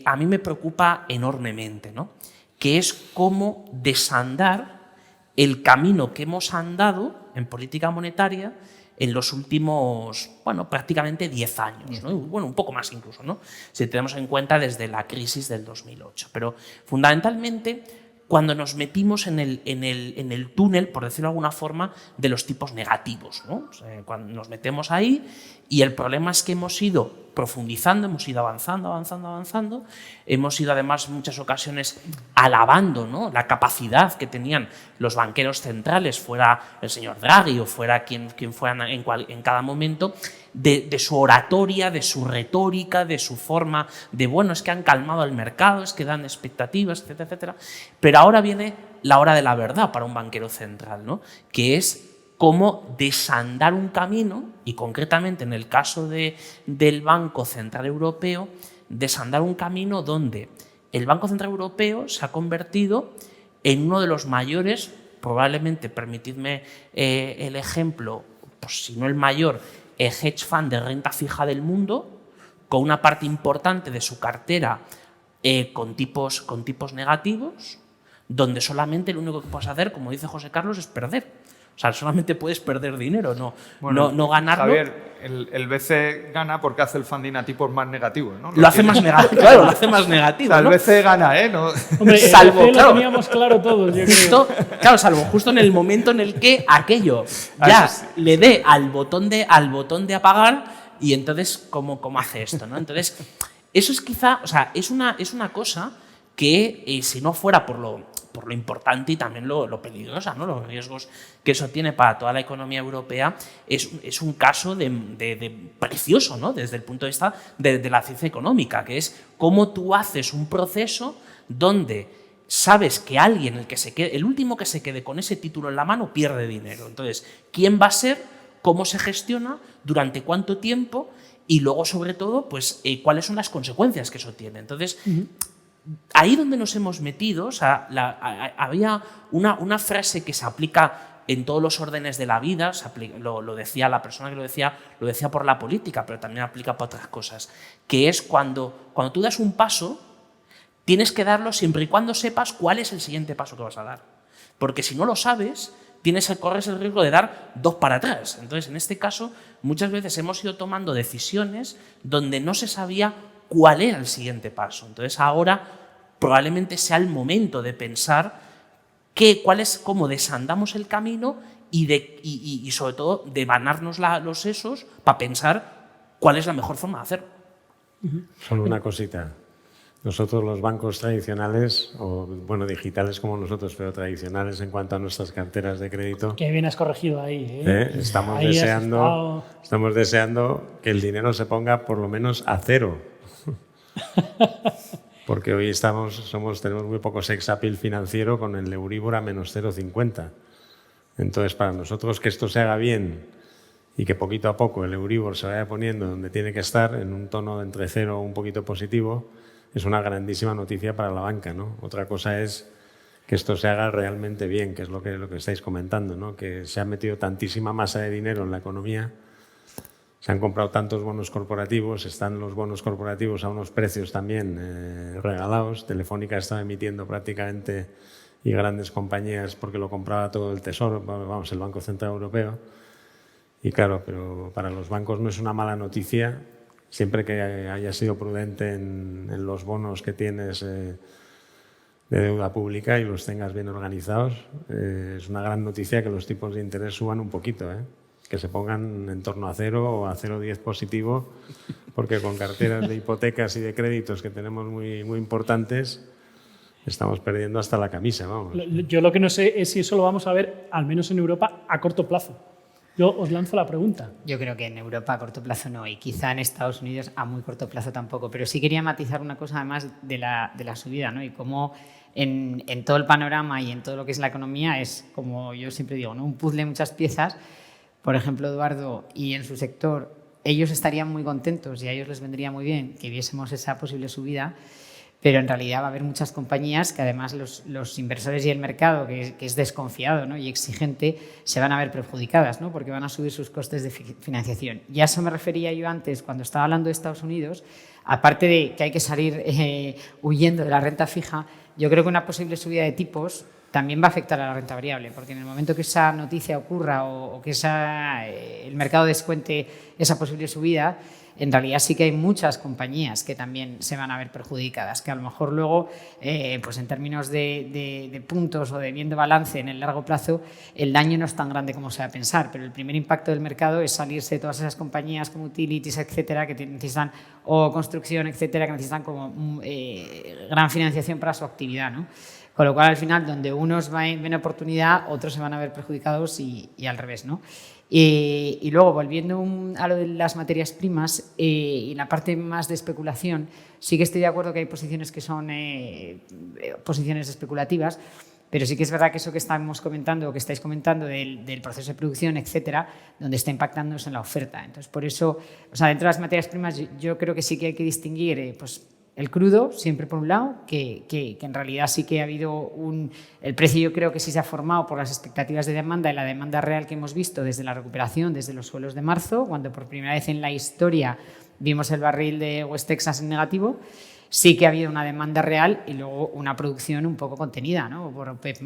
a mí me preocupa enormemente, ¿no? Que es cómo desandar el camino que hemos andado en política monetaria en los últimos, bueno, prácticamente 10 años, ¿no? Bueno, un poco más incluso, ¿no? Si tenemos en cuenta desde la crisis del 2008. Pero fundamentalmente cuando nos metimos en el túnel, por decirlo de alguna forma, de los tipos negativos, ¿no? O sea, cuando nos metemos ahí y el problema es que hemos ido profundizando, hemos ido avanzando, hemos ido además en muchas ocasiones alabando, ¿no? La capacidad que tenían los banqueros centrales, fuera el señor Draghi o fuera quien fuera en cada momento, de su oratoria, de su retórica, de su forma de, bueno, es que han calmado el mercado, es que dan expectativas, etcétera, etcétera. Pero ahora viene la hora de la verdad para un banquero central, ¿no? Que es cómo desandar un camino, y concretamente en el caso del Banco Central Europeo, desandar un camino donde el Banco Central Europeo se ha convertido en uno de los mayores, probablemente, permitidme el ejemplo, pues si no el mayor, hedge fund de renta fija del mundo, con una parte importante de su cartera con tipos negativos, donde solamente lo único que puedes hacer, como dice José Carlos, es perder. O sea, solamente puedes perder dinero, no ganarlo. Javier, el BCE gana porque hace el funding a tipos más negativos, ¿no? Lo hace más negativo, claro, lo hace más negativo. O sea, el ¿no? BCE gana, ¿eh? No. Hombre, Salvo, el BCE claro. lo teníamos claro todos, yo creo. Claro, salvo justo en el momento en el que aquello ya le dé al botón de apagar y entonces, ¿cómo hace esto? ¿no? Entonces, eso es quizá, o sea, es una cosa que si no fuera por lo importante y también lo peligrosa, ¿no? Los riesgos que eso tiene para toda la economía europea, es un caso de precioso, ¿no? Desde el punto de vista de la ciencia económica, que es cómo tú haces un proceso donde sabes que alguien, el último que se quede con ese título en la mano, pierde dinero. Entonces, ¿quién va a ser? ¿Cómo se gestiona? ¿Durante cuánto tiempo? Y luego, sobre todo, pues, cuáles son las consecuencias que eso tiene. Entonces, ahí donde nos hemos metido, o sea, había una frase que se aplica en todos los órdenes de la vida, lo decía la persona que lo decía por la política, pero también aplica para otras cosas, que es cuando tú das un paso, tienes que darlo siempre y cuando sepas cuál es el siguiente paso que vas a dar. Porque si no lo sabes, corres el riesgo de dar 2 para atrás. Entonces, en este caso, muchas veces hemos ido tomando decisiones donde no se sabía cuál era el siguiente paso. Entonces, ahora probablemente sea el momento de pensar cómo desandamos el camino y sobre todo, de ganarnos los sesos para pensar cuál es la mejor forma de hacerlo. Solo una cosita. Nosotros, los bancos tradicionales, o bueno, digitales como nosotros, pero tradicionales en cuanto a nuestras carteras de crédito, Qué bien has corregido ahí, ¿eh? Estamos Ahí deseando que el dinero se ponga por lo menos a 0. Porque hoy tenemos muy poco sex appeal financiero con el Euribor a menos 0,50. Entonces, para nosotros que esto se haga bien y que poquito a poco el Euribor se vaya poniendo donde tiene que estar, en un tono de entre 0 o un poquito positivo, es una grandísima noticia para la banca, ¿no? Otra cosa es que esto se haga realmente bien, que es lo que estáis comentando, ¿no? Que se ha metido tantísima masa de dinero en la economía, se han comprado tantos bonos corporativos, están los bonos corporativos a unos precios también regalados. Telefónica estaba emitiendo prácticamente, y grandes compañías, porque lo compraba todo el Tesoro, vamos, el Banco Central Europeo. Y claro, pero para los bancos no es una mala noticia, siempre que hayas sido prudente en los bonos que tienes de deuda pública y los tengas bien organizados. Es una gran noticia que los tipos de interés suban un poquito, que se pongan en torno a 0 o a 0,10 positivo, porque con carteras de hipotecas y de créditos que tenemos muy, muy importantes, estamos perdiendo hasta la camisa, vamos. Yo lo que no sé es si eso lo vamos a ver, al menos en Europa, a corto plazo. Yo os lanzo la pregunta. Yo creo que en Europa a corto plazo no, y quizá en Estados Unidos a muy corto plazo tampoco. Pero sí quería matizar una cosa además de la subida, ¿no? Y cómo en todo el panorama y en todo lo que es la economía es, como yo siempre digo, ¿no? Un puzzle de muchas piezas. Por ejemplo, Eduardo, y en su sector, ellos estarían muy contentos y a ellos les vendría muy bien que viésemos esa posible subida, pero en realidad va a haber muchas compañías que además los inversores y el mercado, que es desconfiado, ¿no? Y exigente, se van a ver perjudicadas, ¿no? Porque van a subir sus costes de financiación. Y a eso me refería yo antes cuando estaba hablando de Estados Unidos. Aparte de que hay que salir huyendo de la renta fija, yo creo que una posible subida de tipos también va a afectar a la renta variable, porque en el momento que esa noticia ocurra o que el mercado descuente esa posible subida, en realidad sí que hay muchas compañías que también se van a ver perjudicadas, que a lo mejor luego, pues en términos de puntos o de viendo balance en el largo plazo, el daño no es tan grande como se va a pensar, pero el primer impacto del mercado es salirse de todas esas compañías como utilities, etcétera, que necesitan, o construcción, etcétera, que necesitan como gran financiación para su actividad, ¿no? Con lo cual, al final, donde unos ven oportunidad, otros se van a ver perjudicados y al revés, ¿no? Y luego, volviendo a lo de las materias primas y la parte más de especulación, sí que estoy de acuerdo que hay posiciones que son posiciones especulativas, pero sí que es verdad que eso que estamos comentando, o que estáis comentando del proceso de producción, etcétera, donde está impactando es en la oferta. Entonces, por eso, o sea, dentro de las materias primas, yo creo que sí que hay que distinguir, pues, el crudo, siempre por un lado, que en realidad sí que ha habido el precio, yo creo que sí se ha formado por las expectativas de demanda y la demanda real que hemos visto desde la recuperación, desde los suelos de marzo, cuando por primera vez en la historia vimos el barril de West Texas en negativo. Sí que ha habido una demanda real y luego una producción un poco contenida, ¿no? Por OPEP+.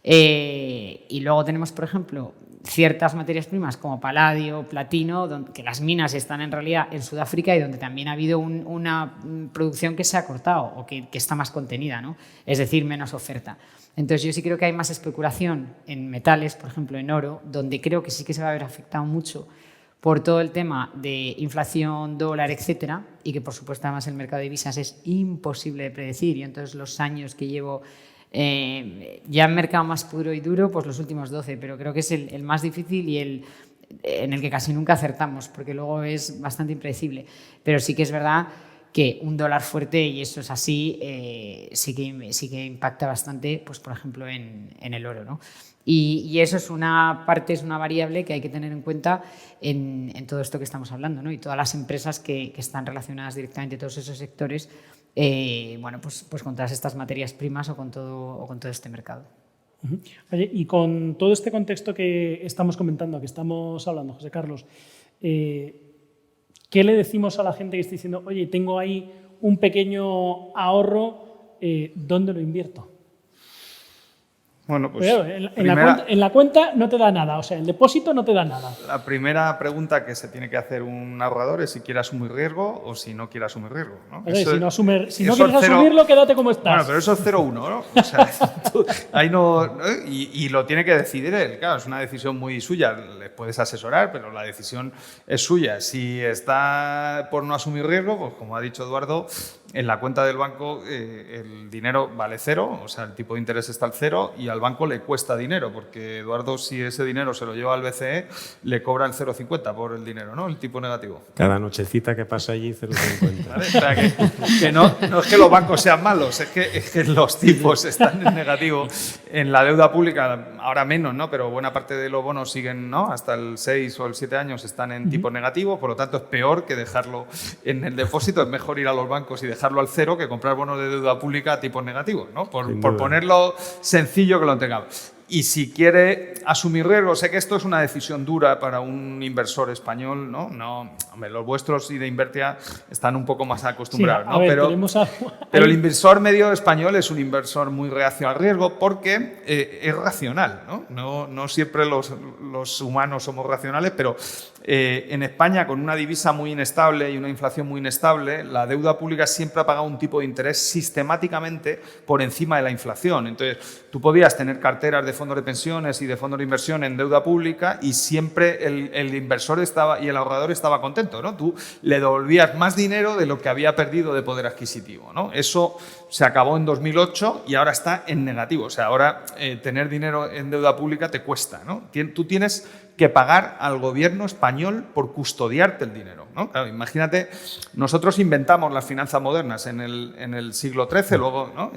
Y luego tenemos, por ejemplo, ciertas materias primas como paladio, platino, que las minas están en realidad en Sudáfrica y donde también ha habido una producción que se ha cortado o que está más contenida, ¿no? Es decir, menos oferta. Entonces yo sí creo que hay más especulación en metales, por ejemplo en oro, donde creo que sí que se va a ver afectado mucho por todo el tema de inflación, dólar, etcétera, y que por supuesto además el mercado de divisas es imposible de predecir, y entonces los años que llevo ya en mercado más puro y duro, pues los últimos 12, pero creo que es el más difícil y en el que casi nunca acertamos, porque luego es bastante impredecible. Pero sí que es verdad que un dólar fuerte, y eso es así, sí que impacta bastante, pues por ejemplo en el oro, ¿no? Y eso es una parte, es una variable que hay que tener en cuenta en todo esto que estamos hablando, ¿no? Y todas las empresas que están relacionadas directamente, todos esos sectores, bueno, pues con todas estas materias primas o con todo este mercado. Oye, y con todo este contexto que estamos comentando, que estamos hablando, José Carlos, ¿qué le decimos a la gente que está diciendo, oye, tengo ahí un pequeño ahorro, ¿dónde lo invierto? Bueno, pues Pero en la cuenta no te da nada, o sea, el depósito no te da nada. La primera pregunta que se tiene que hacer un ahorrador es si quiere asumir riesgo o si no quiere asumir riesgo, ¿no? Oye, si no quieres asumirlo, quédate como estás. Bueno, pero eso es 0-1, ¿no? O sea, ahí no, y lo tiene que decidir él. Claro, es una decisión muy suya. Le puedes asesorar, pero la decisión es suya. Si está por no asumir riesgo, pues como ha dicho Eduardo, en la cuenta del banco el dinero vale 0, o sea, el tipo de interés está al 0 y al banco le cuesta dinero, porque Eduardo, si ese dinero se lo lleva al BCE, le cobra el 0,50 por el dinero, ¿no? El tipo negativo. Cada nochecita que pasa allí, 0,50. ¿Vale? O sea, que no es que los bancos sean malos, es que los tipos están en negativo. En la deuda pública, ahora menos, ¿no? Pero buena parte de los bonos siguen, ¿no? Hasta el 6 o el 7 años están en tipo negativo, por lo tanto es peor que dejarlo en el depósito, es mejor ir a los bancos y dejarlo al 0 que comprar bonos de deuda pública a tipos negativos, ¿no? Por ponerlo sencillo que lo tengamos. Y si quiere asumir riesgo, sé que esto es una decisión dura para un inversor español, ¿no? Hombre, los vuestros y de Invertia están un poco más acostumbrados, sí, ¿no? Ver, pero el inversor medio español es un inversor muy reacio al riesgo porque es racional, ¿no? No siempre los humanos somos racionales, pero en España, con una divisa muy inestable y una inflación muy inestable, la deuda pública siempre ha pagado un tipo de interés sistemáticamente por encima de la inflación. Entonces, tú podías tener carteras de fondos de pensiones y de fondos de inversión en deuda pública y siempre el inversor y el ahorrador estaba contento, ¿no? Tú le devolvías más dinero de lo que había perdido de poder adquisitivo, ¿no? Eso se acabó en 2008 y ahora está en negativo. O sea, ahora tener dinero en deuda pública te cuesta, ¿no? Tú tienes que pagar al gobierno español por custodiarte el dinero, ¿no? Claro, imagínate, nosotros inventamos las finanzas modernas en el siglo XIII, luego, ¿no?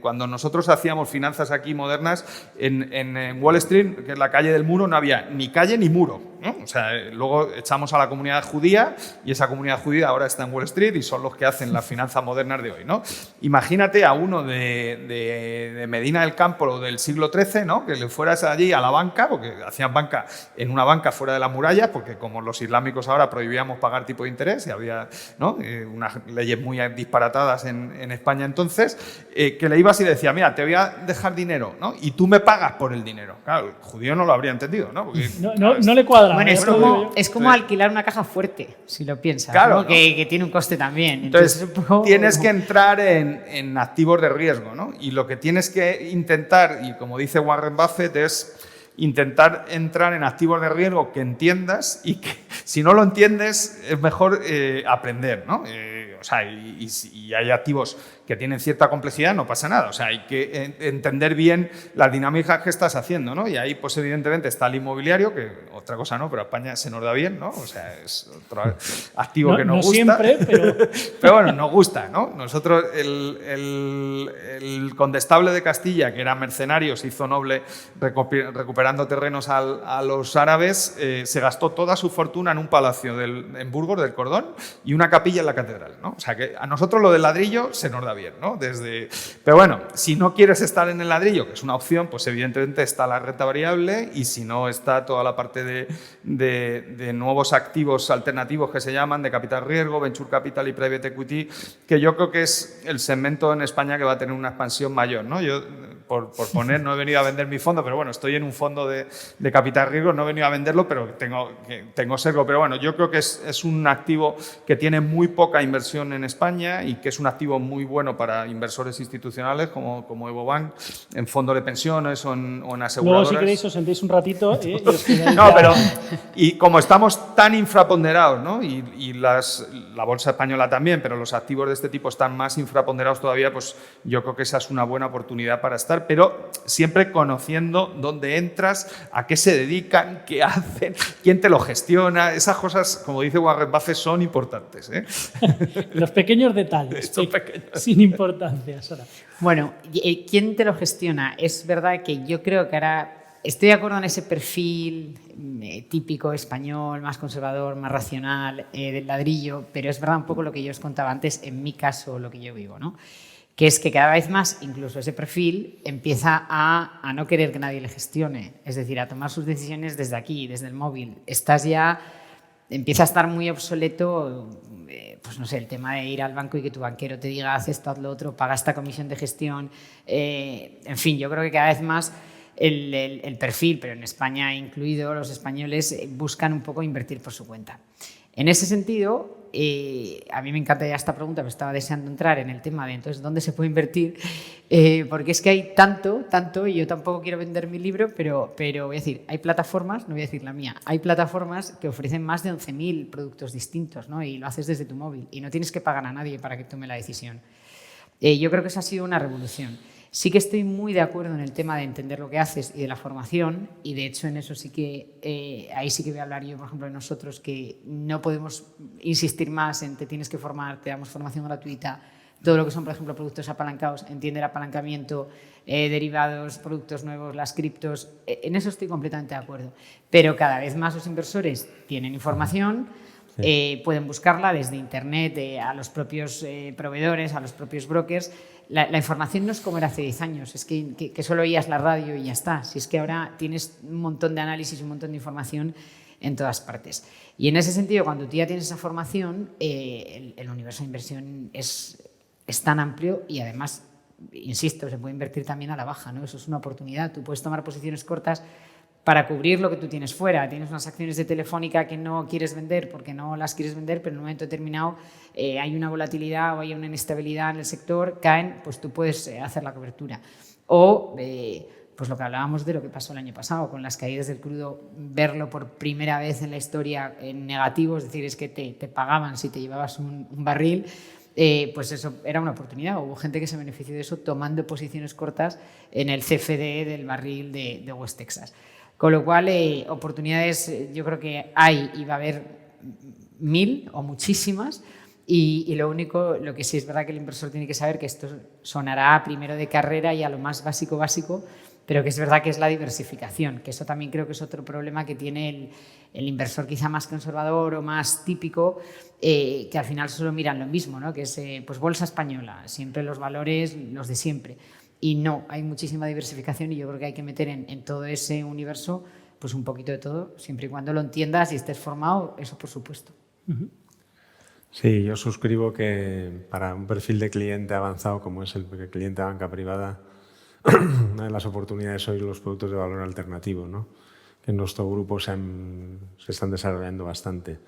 Cuando nosotros hacíamos finanzas aquí modernas, en Wall Street, que es la calle del muro, no había ni calle ni muro, ¿no? O sea, luego echamos a la comunidad judía y esa comunidad judía ahora está en Wall Street y son los que hacen las finanzas modernas de hoy, ¿no? Imagínate a uno de Medina del Campo o del siglo XIII, ¿no? Que le fueras allí a la banca, porque hacían banca en una banca fuera de la muralla, porque como los islámicos ahora prohibíamos pagar tipo de interés y había, ¿no? Unas leyes muy disparatadas en España entonces, que le ibas y le decía, mira, te voy a dejar dinero, ¿no? Y tú me pagas por el dinero. Claro, el judío no lo habría entendido, ¿no? Porque, no le cuadra. Bueno, es como alquilar una caja fuerte, si lo piensas, claro, ¿no? ¿no? Que tiene un coste también. Entonces tienes que entrar en activos de riesgo, ¿no? Y lo que tienes que intentar, y como dice Warren Buffett, es intentar entrar en activos de riesgo que entiendas y que si no lo entiendes es mejor aprender, ¿no? O sea, y hay activos que tienen cierta complejidad, no pasa nada. O sea, hay que entender bien las dinámicas que estás haciendo, ¿no? Y ahí, pues evidentemente, está el inmobiliario, que otra cosa no, pero a España se nos da bien, ¿no? O sea, es otro activo que nos gusta. No siempre, pero bueno, nos gusta, ¿no? Nosotros, el condestable de Castilla, que era mercenario, se hizo noble recuperando terrenos a los árabes, se gastó toda su fortuna en un palacio en Burgos del Cordón y una capilla en la catedral, ¿no? ¿no? O sea, que a nosotros lo del ladrillo se nos da bien, ¿no? Pero bueno, si no quieres estar en el ladrillo, que es una opción, pues evidentemente está la renta variable y si no está toda la parte de nuevos activos alternativos que se llaman, de capital riesgo, venture capital y private equity, que yo creo que es el segmento en España que va a tener una expansión mayor, ¿no? Yo, por poner, no he venido a vender mi fondo, pero bueno, estoy en un fondo de capital riesgo, no he venido a venderlo, pero tengo sesgo. Pero bueno, yo creo que es un activo que tiene muy poca inversión en España y que es un activo muy bueno para inversores institucionales como EvoBank, en fondos de pensiones o en aseguradoras. Luego, si queréis, os sentéis un ratito. No, pero y como estamos tan infraponderados, ¿no? Y la bolsa española también, pero los activos de este tipo están más infraponderados todavía, pues yo creo que esa es una buena oportunidad para estar, pero siempre conociendo dónde entras, a qué se dedican, qué hacen, quién te lo gestiona. Esas cosas, como dice Warren Buffett, son importantes, ¿eh? Los pequeños detalles, sin importancia, Sara. Bueno, ¿quién te lo gestiona? Es verdad que yo creo que ahora estoy de acuerdo en ese perfil típico español, más conservador, más racional, del ladrillo, pero es verdad un poco lo que yo os contaba antes, en mi caso, lo que yo vivo, ¿no? Que es que cada vez más, incluso ese perfil, empieza a no querer que nadie le gestione, es decir, a tomar sus decisiones desde aquí, desde el móvil. Empieza a estar muy obsoleto, pues no sé, el tema de ir al banco y que tu banquero te diga haz esto, haz lo otro, paga esta comisión de gestión. En fin, yo creo que cada vez más el perfil, pero en España incluido, los españoles buscan un poco invertir por su cuenta. En ese sentido, a mí me encanta ya esta pregunta, pero estaba deseando entrar en el tema de entonces dónde se puede invertir, porque es que hay tanto, y yo tampoco quiero vender mi libro, pero voy a decir, hay plataformas, no voy a decir la mía, hay plataformas que ofrecen más de 11.000 productos distintos, ¿no? Y lo haces desde tu móvil y no tienes que pagar a nadie para que tome la decisión. Yo creo que eso ha sido una revolución. Sí que estoy muy de acuerdo en el tema de entender lo que haces y de la formación, y de hecho en eso sí que, ahí sí que voy a hablar yo, por ejemplo, de nosotros, que no podemos insistir más en te tienes que formar, te damos formación gratuita, todo lo que son, por ejemplo, productos apalancados, entiende el apalancamiento, derivados, productos nuevos, las criptos, en eso estoy completamente de acuerdo. Pero cada vez más los inversores tienen información, pueden buscarla desde internet, a los propios proveedores, a los propios brokers. La información no es como era hace 10 años, es que solo oías la radio y ya está. Si es que ahora tienes un montón de análisis, un montón de información en todas partes. Y en ese sentido, cuando tú ya tienes esa formación, el universo de inversión es tan amplio y además, insisto, se puede invertir también a la baja, ¿no? Eso es una oportunidad. Tú puedes tomar posiciones cortas para cubrir lo que tú tienes fuera. Tienes unas acciones de Telefónica que no quieres vender porque no las quieres vender, pero en un momento determinado hay una volatilidad o hay una inestabilidad en el sector, caen, pues tú puedes hacer la cobertura. O pues lo que hablábamos de lo que pasó el año pasado, con las caídas del crudo, verlo por primera vez en la historia en negativo, es decir, es que te pagaban si te llevabas un barril, pues eso era una oportunidad. Hubo gente que se benefició de eso tomando posiciones cortas en el CFD del barril de West Texas. Con lo cual, oportunidades yo creo que hay y va a haber 1000 o muchísimas, y lo que sí es verdad que el inversor tiene que saber que esto sonará primero de carrera y a lo más básico, pero que es verdad que es la diversificación, que eso también creo que es otro problema que tiene el inversor quizá más conservador o más típico, que al final solo miran lo mismo, ¿no? Que es pues bolsa española, siempre los valores, los de siempre. Y no, hay muchísima diversificación y yo creo que hay que meter en todo ese universo pues un poquito de todo, siempre y cuando lo entiendas y estés formado, eso por supuesto. Sí, yo suscribo que para un perfil de cliente avanzado como es el cliente de banca privada, una de las oportunidades son los productos de valor alternativo, ¿no? Que en nuestro grupo se están desarrollando bastante.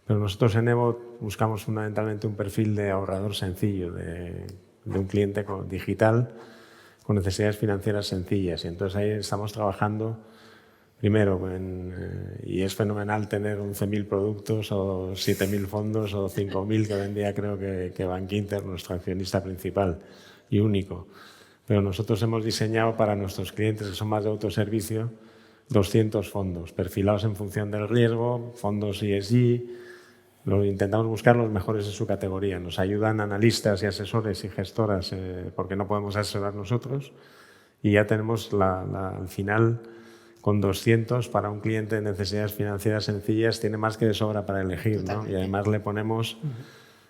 Pero nosotros en Evo buscamos fundamentalmente un perfil de ahorrador sencillo, de un cliente digital con necesidades financieras sencillas. Y entonces ahí estamos trabajando primero, y es fenomenal tener 11.000 productos o 7.000 fondos o 5.000 que vendía creo que Bankinter, nuestro accionista principal y único. Pero nosotros hemos diseñado para nuestros clientes, que son más de autoservicio, 200 fondos perfilados en función del riesgo, fondos ESG. Intentamos buscar los mejores de su categoría. Nos ayudan analistas y asesores y gestoras porque no podemos asesorar nosotros, y ya tenemos al final con 200 para un cliente de necesidades financieras sencillas, tiene más que de sobra para elegir, ¿no? Y además le ponemos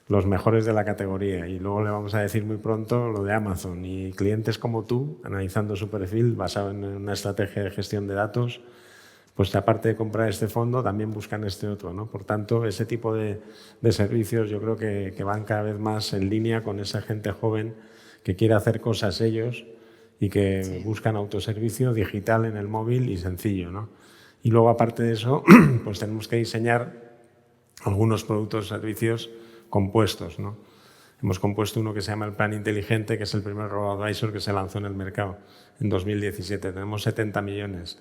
los mejores de la categoría. Y luego le vamos a decir muy pronto lo de Amazon. Y clientes como tú, analizando su perfil basado en una estrategia de gestión de datos, pues aparte de comprar este fondo, también buscan este otro, ¿no? Por tanto, ese tipo de servicios yo creo que van cada vez más en línea con esa gente joven que quiere hacer cosas ellos y que buscan autoservicio digital en el móvil y sencillo, ¿no? Y luego, aparte de eso, pues tenemos que diseñar algunos productos o servicios compuestos, ¿no? Hemos compuesto uno que se llama el Plan Inteligente, que es el primer robo-advisor que se lanzó en el mercado en 2017. Tenemos 70 millones.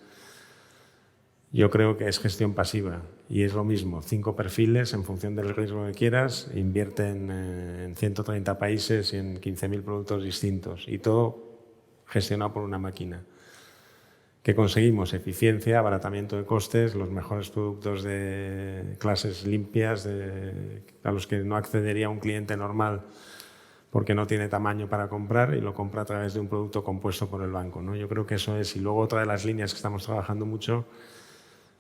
Yo creo que es gestión pasiva y es lo mismo, 5 perfiles en función del riesgo que quieras, invierten en 130 países y en 15.000 productos distintos y todo gestionado por una máquina. ¿Qué conseguimos? Eficiencia, abaratamiento de costes, los mejores productos de clases limpias a los que no accedería un cliente normal porque no tiene tamaño para comprar y lo compra a través de un producto compuesto por el banco, ¿no? Yo creo que eso es. Y luego otra de las líneas que estamos trabajando mucho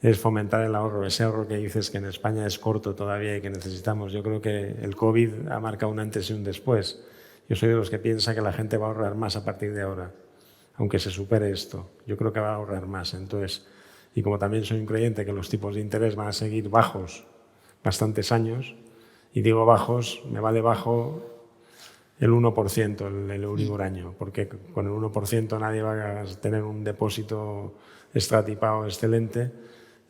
es fomentar el ahorro, ese ahorro que dices que en España es corto todavía y que necesitamos. Yo creo que el COVID ha marcado un antes y un después. Yo soy de los que piensa que la gente va a ahorrar más a partir de ahora, aunque se supere esto. Yo creo que va a ahorrar más. Entonces, y como también soy un creyente que los tipos de interés van a seguir bajos bastantes años, y digo bajos, me vale bajo el 1%, el Euribor año, porque con el 1% nadie va a tener un depósito estratipado excelente.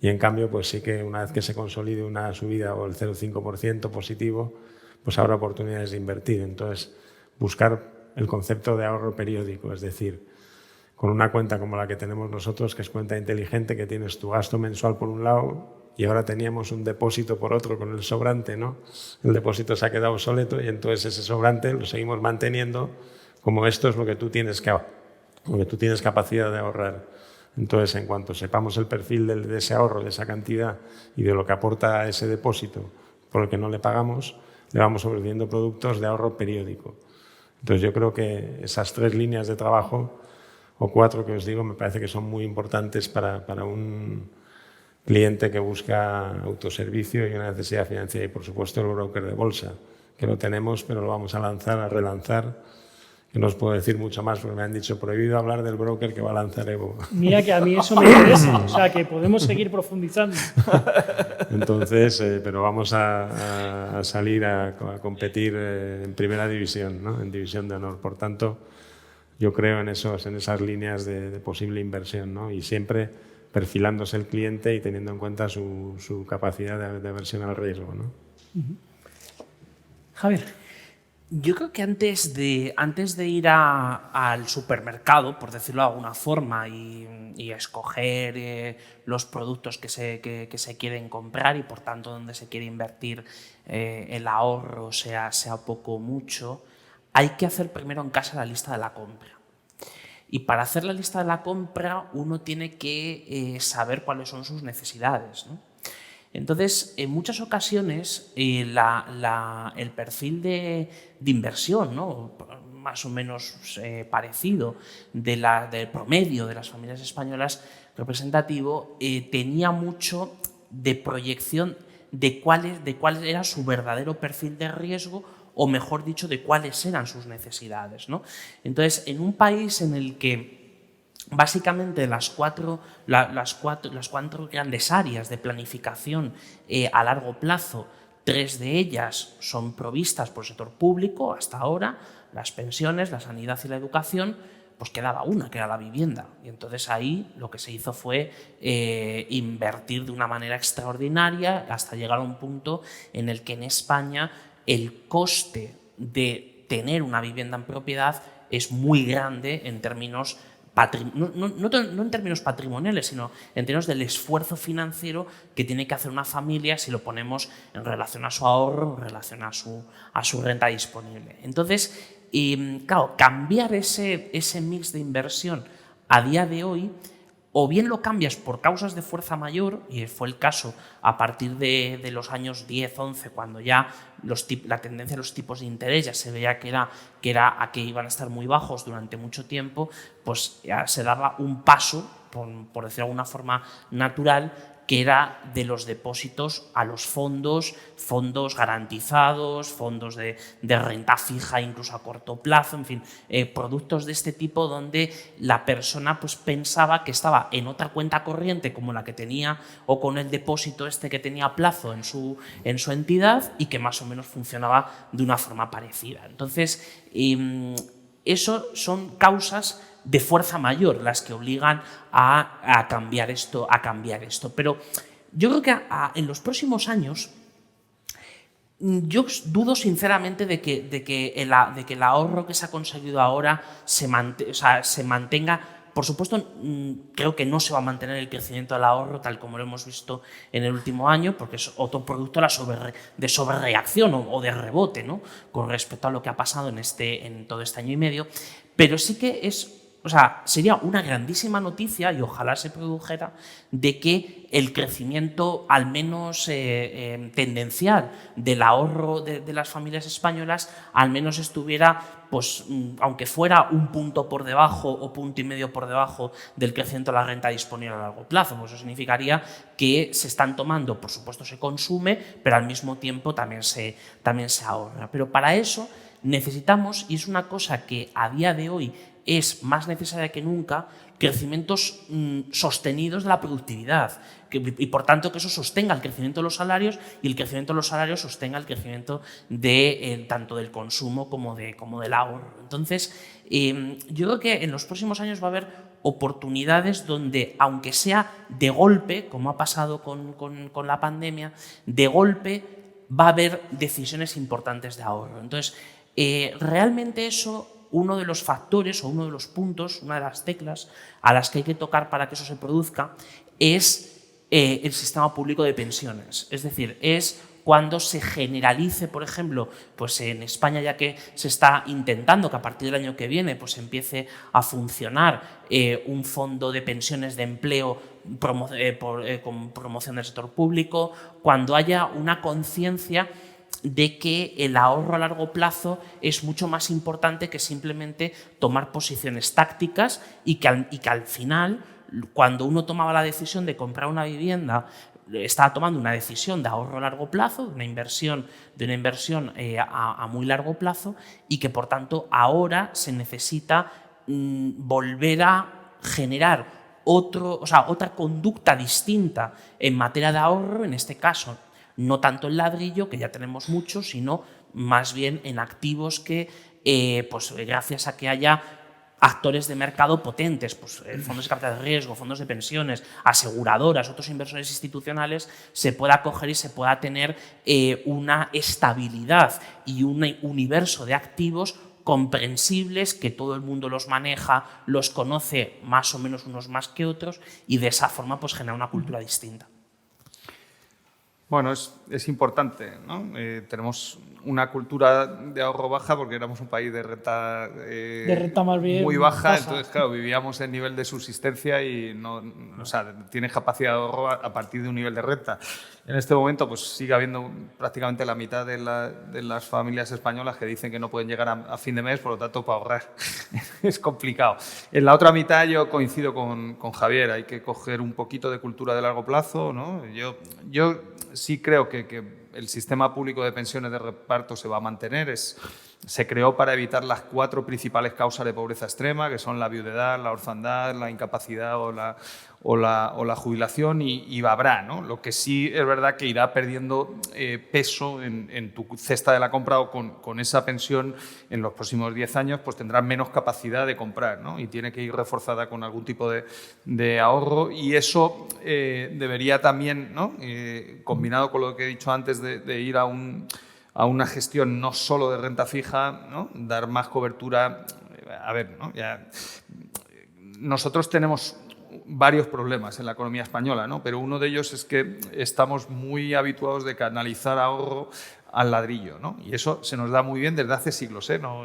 Y en cambio, pues sí que una vez que se consolide una subida o el 0,5% positivo, pues habrá oportunidades de invertir. Entonces, buscar el concepto de ahorro periódico, es decir, con una cuenta como la que tenemos nosotros, que es cuenta inteligente, que tienes tu gasto mensual por un lado y ahora teníamos un depósito por otro con el sobrante, ¿no? El depósito se ha quedado obsoleto y entonces ese sobrante lo seguimos manteniendo como esto es lo que tú tienes capacidad de ahorrar. Entonces, en cuanto sepamos el perfil de ese ahorro, de esa cantidad y de lo que aporta ese depósito por el que no le pagamos, le vamos ofreciendo productos de ahorro periódico. Entonces, yo creo que esas 3 líneas de trabajo, o 4 que os digo, me parece que son muy importantes para un cliente que busca autoservicio y una necesidad financiera. Y, por supuesto, el broker de bolsa, que lo tenemos, pero lo vamos a lanzar, a relanzar. Que no os puedo decir mucho más porque me han dicho prohibido hablar del broker que va a lanzar Evo. Mira que a mí eso me interesa, o sea que podemos seguir profundizando. Entonces, pero vamos a salir a competir en primera división, ¿no? En división de honor. Por tanto, yo creo en esas líneas de posible inversión, ¿no? Y siempre perfilándose el cliente y teniendo en cuenta su capacidad de aversión al riesgo, ¿no? Javier. Yo creo que antes de ir al supermercado, por decirlo de alguna forma, y escoger los productos que se quieren comprar y por tanto donde se quiere invertir el ahorro, sea poco o mucho, hay que hacer primero en casa la lista de la compra. Y para hacer la lista de la compra uno tiene que saber cuáles son sus necesidades, ¿no? Entonces, en muchas ocasiones, el perfil de inversión, ¿no? Más o menos parecido del promedio de las familias españolas representativo, tenía mucho de proyección de cuál era su verdadero perfil de riesgo o, mejor dicho, de cuáles eran sus necesidades, ¿no? Entonces, en un país en el que básicamente las cuatro grandes áreas de planificación a largo plazo, 3 de ellas son provistas por el sector público hasta ahora, las pensiones, la sanidad y la educación, pues quedaba una, que era la vivienda. Y entonces ahí lo que se hizo fue invertir de una manera extraordinaria hasta llegar a un punto en el que en España el coste de tener una vivienda en propiedad es muy grande en términos no en términos patrimoniales, sino en términos del esfuerzo financiero que tiene que hacer una familia si lo ponemos en relación a su ahorro, en relación a su renta disponible. Entonces, claro, cambiar ese mix de inversión a día de hoy, o bien lo cambias por causas de fuerza mayor, y fue el caso a partir de los años 10, 11, cuando ya la tendencia de los tipos de interés ya se veía que iban a estar muy bajos durante mucho tiempo, pues ya se daba un paso, por decirlo de alguna forma natural, que era de los depósitos a los fondos garantizados, fondos de renta fija incluso a corto plazo, en fin, productos de este tipo donde la persona pues pensaba que estaba en otra cuenta corriente como la que tenía o con el depósito que tenía a plazo en su entidad y que más o menos funcionaba de una forma parecida. Entonces, eso son causas de fuerza mayor las que obligan a cambiar esto. Pero yo creo que en los próximos años yo dudo sinceramente de que el ahorro que se ha conseguido ahora se mantenga. Por supuesto, creo que no se va a mantener el crecimiento del ahorro tal como lo hemos visto en el último año, porque es otro producto de sobrereacción o de rebote, ¿no?, con respecto a lo que ha pasado en todo este año y medio. Pero sí que sería una grandísima noticia, y ojalá se produjera, de que el crecimiento, al menos tendencial, del ahorro de las familias españolas, al menos estuviera, pues, aunque fuera un punto por debajo o punto y medio por debajo del crecimiento de la renta disponible a largo plazo. Pues eso significaría que se están tomando, por supuesto se consume, pero al mismo tiempo también se ahorra. Pero para eso necesitamos, y es una cosa que a día de hoy es más necesaria que nunca, crecimientos sostenidos de la productividad y por tanto que eso sostenga el crecimiento de los salarios y el crecimiento de los salarios sostenga el crecimiento tanto del consumo como del ahorro. Entonces, yo creo que en los próximos años va a haber oportunidades donde, aunque sea de golpe, como ha pasado con la pandemia, de golpe va a haber decisiones importantes de ahorro. Entonces, realmente eso, uno de los factores o uno de los puntos, una de las teclas a las que hay que tocar para que eso se produzca es el sistema público de pensiones. Es decir, es cuando se generalice, por ejemplo, pues en España, ya que se está intentando que a partir del año que viene pues empiece a funcionar un fondo de pensiones de empleo con promoción del sector público, cuando haya una conciencia de que el ahorro a largo plazo es mucho más importante que simplemente tomar posiciones tácticas y que al final, cuando uno tomaba la decisión de comprar una vivienda, estaba tomando una decisión de ahorro a largo plazo, de una inversión a muy largo plazo, y que por tanto ahora se necesita volver a generar otra conducta distinta en materia de ahorro, en este caso no tanto en ladrillo, que ya tenemos mucho, sino más bien en activos que, pues gracias a que haya actores de mercado potentes, pues fondos de capital de riesgo, fondos de pensiones, aseguradoras, otros inversores institucionales, se pueda coger y se pueda tener una estabilidad y un universo de activos comprensibles, que todo el mundo los maneja, los conoce más o menos unos más que otros, y de esa forma pues genera una cultura distinta. Bueno, es importante, ¿no? Tenemos una cultura de ahorro baja porque éramos un país de renta más bien muy baja, entonces claro, vivíamos en nivel de subsistencia y tienes capacidad de ahorro a partir de un nivel de renta. En este momento pues sigue habiendo prácticamente la mitad de las familias españolas que dicen que no pueden llegar a fin de mes, por lo tanto para ahorrar es complicado. En la otra mitad yo coincido con Javier, hay que coger un poquito de cultura de largo plazo, ¿no? Yo sí creo que el sistema público de pensiones de reparto se va a mantener. Se creó para evitar las 4 principales causas de pobreza extrema, que son la viudedad, la orfandad, la incapacidad o la jubilación, y habrá, ¿no? Lo que sí es verdad que irá perdiendo peso en tu cesta de la compra, o con esa pensión en los próximos 10 años pues tendrás menos capacidad de comprar, ¿no? Y tiene que ir reforzada con algún tipo de ahorro, y eso debería también, ¿no? Combinado con lo que he dicho antes de ir a una gestión no solo de renta fija, ¿no? Dar más cobertura. A ver, ¿no? Nosotros tenemos varios problemas en la economía española, ¿no? Pero uno de ellos es que estamos muy habituados de canalizar ahorro al ladrillo, ¿no? Y eso se nos da muy bien desde hace siglos, ¿no?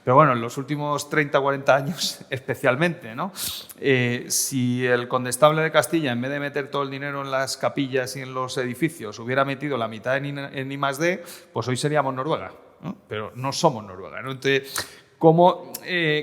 Pero bueno, en los últimos 30 o 40 años especialmente, ¿no? Si el condestable de Castilla, en vez de meter todo el dinero en las capillas y en los edificios, hubiera metido la mitad en I+D, pues hoy seríamos Noruega, ¿no? Pero no somos Noruega, ¿no? Entonces, cómo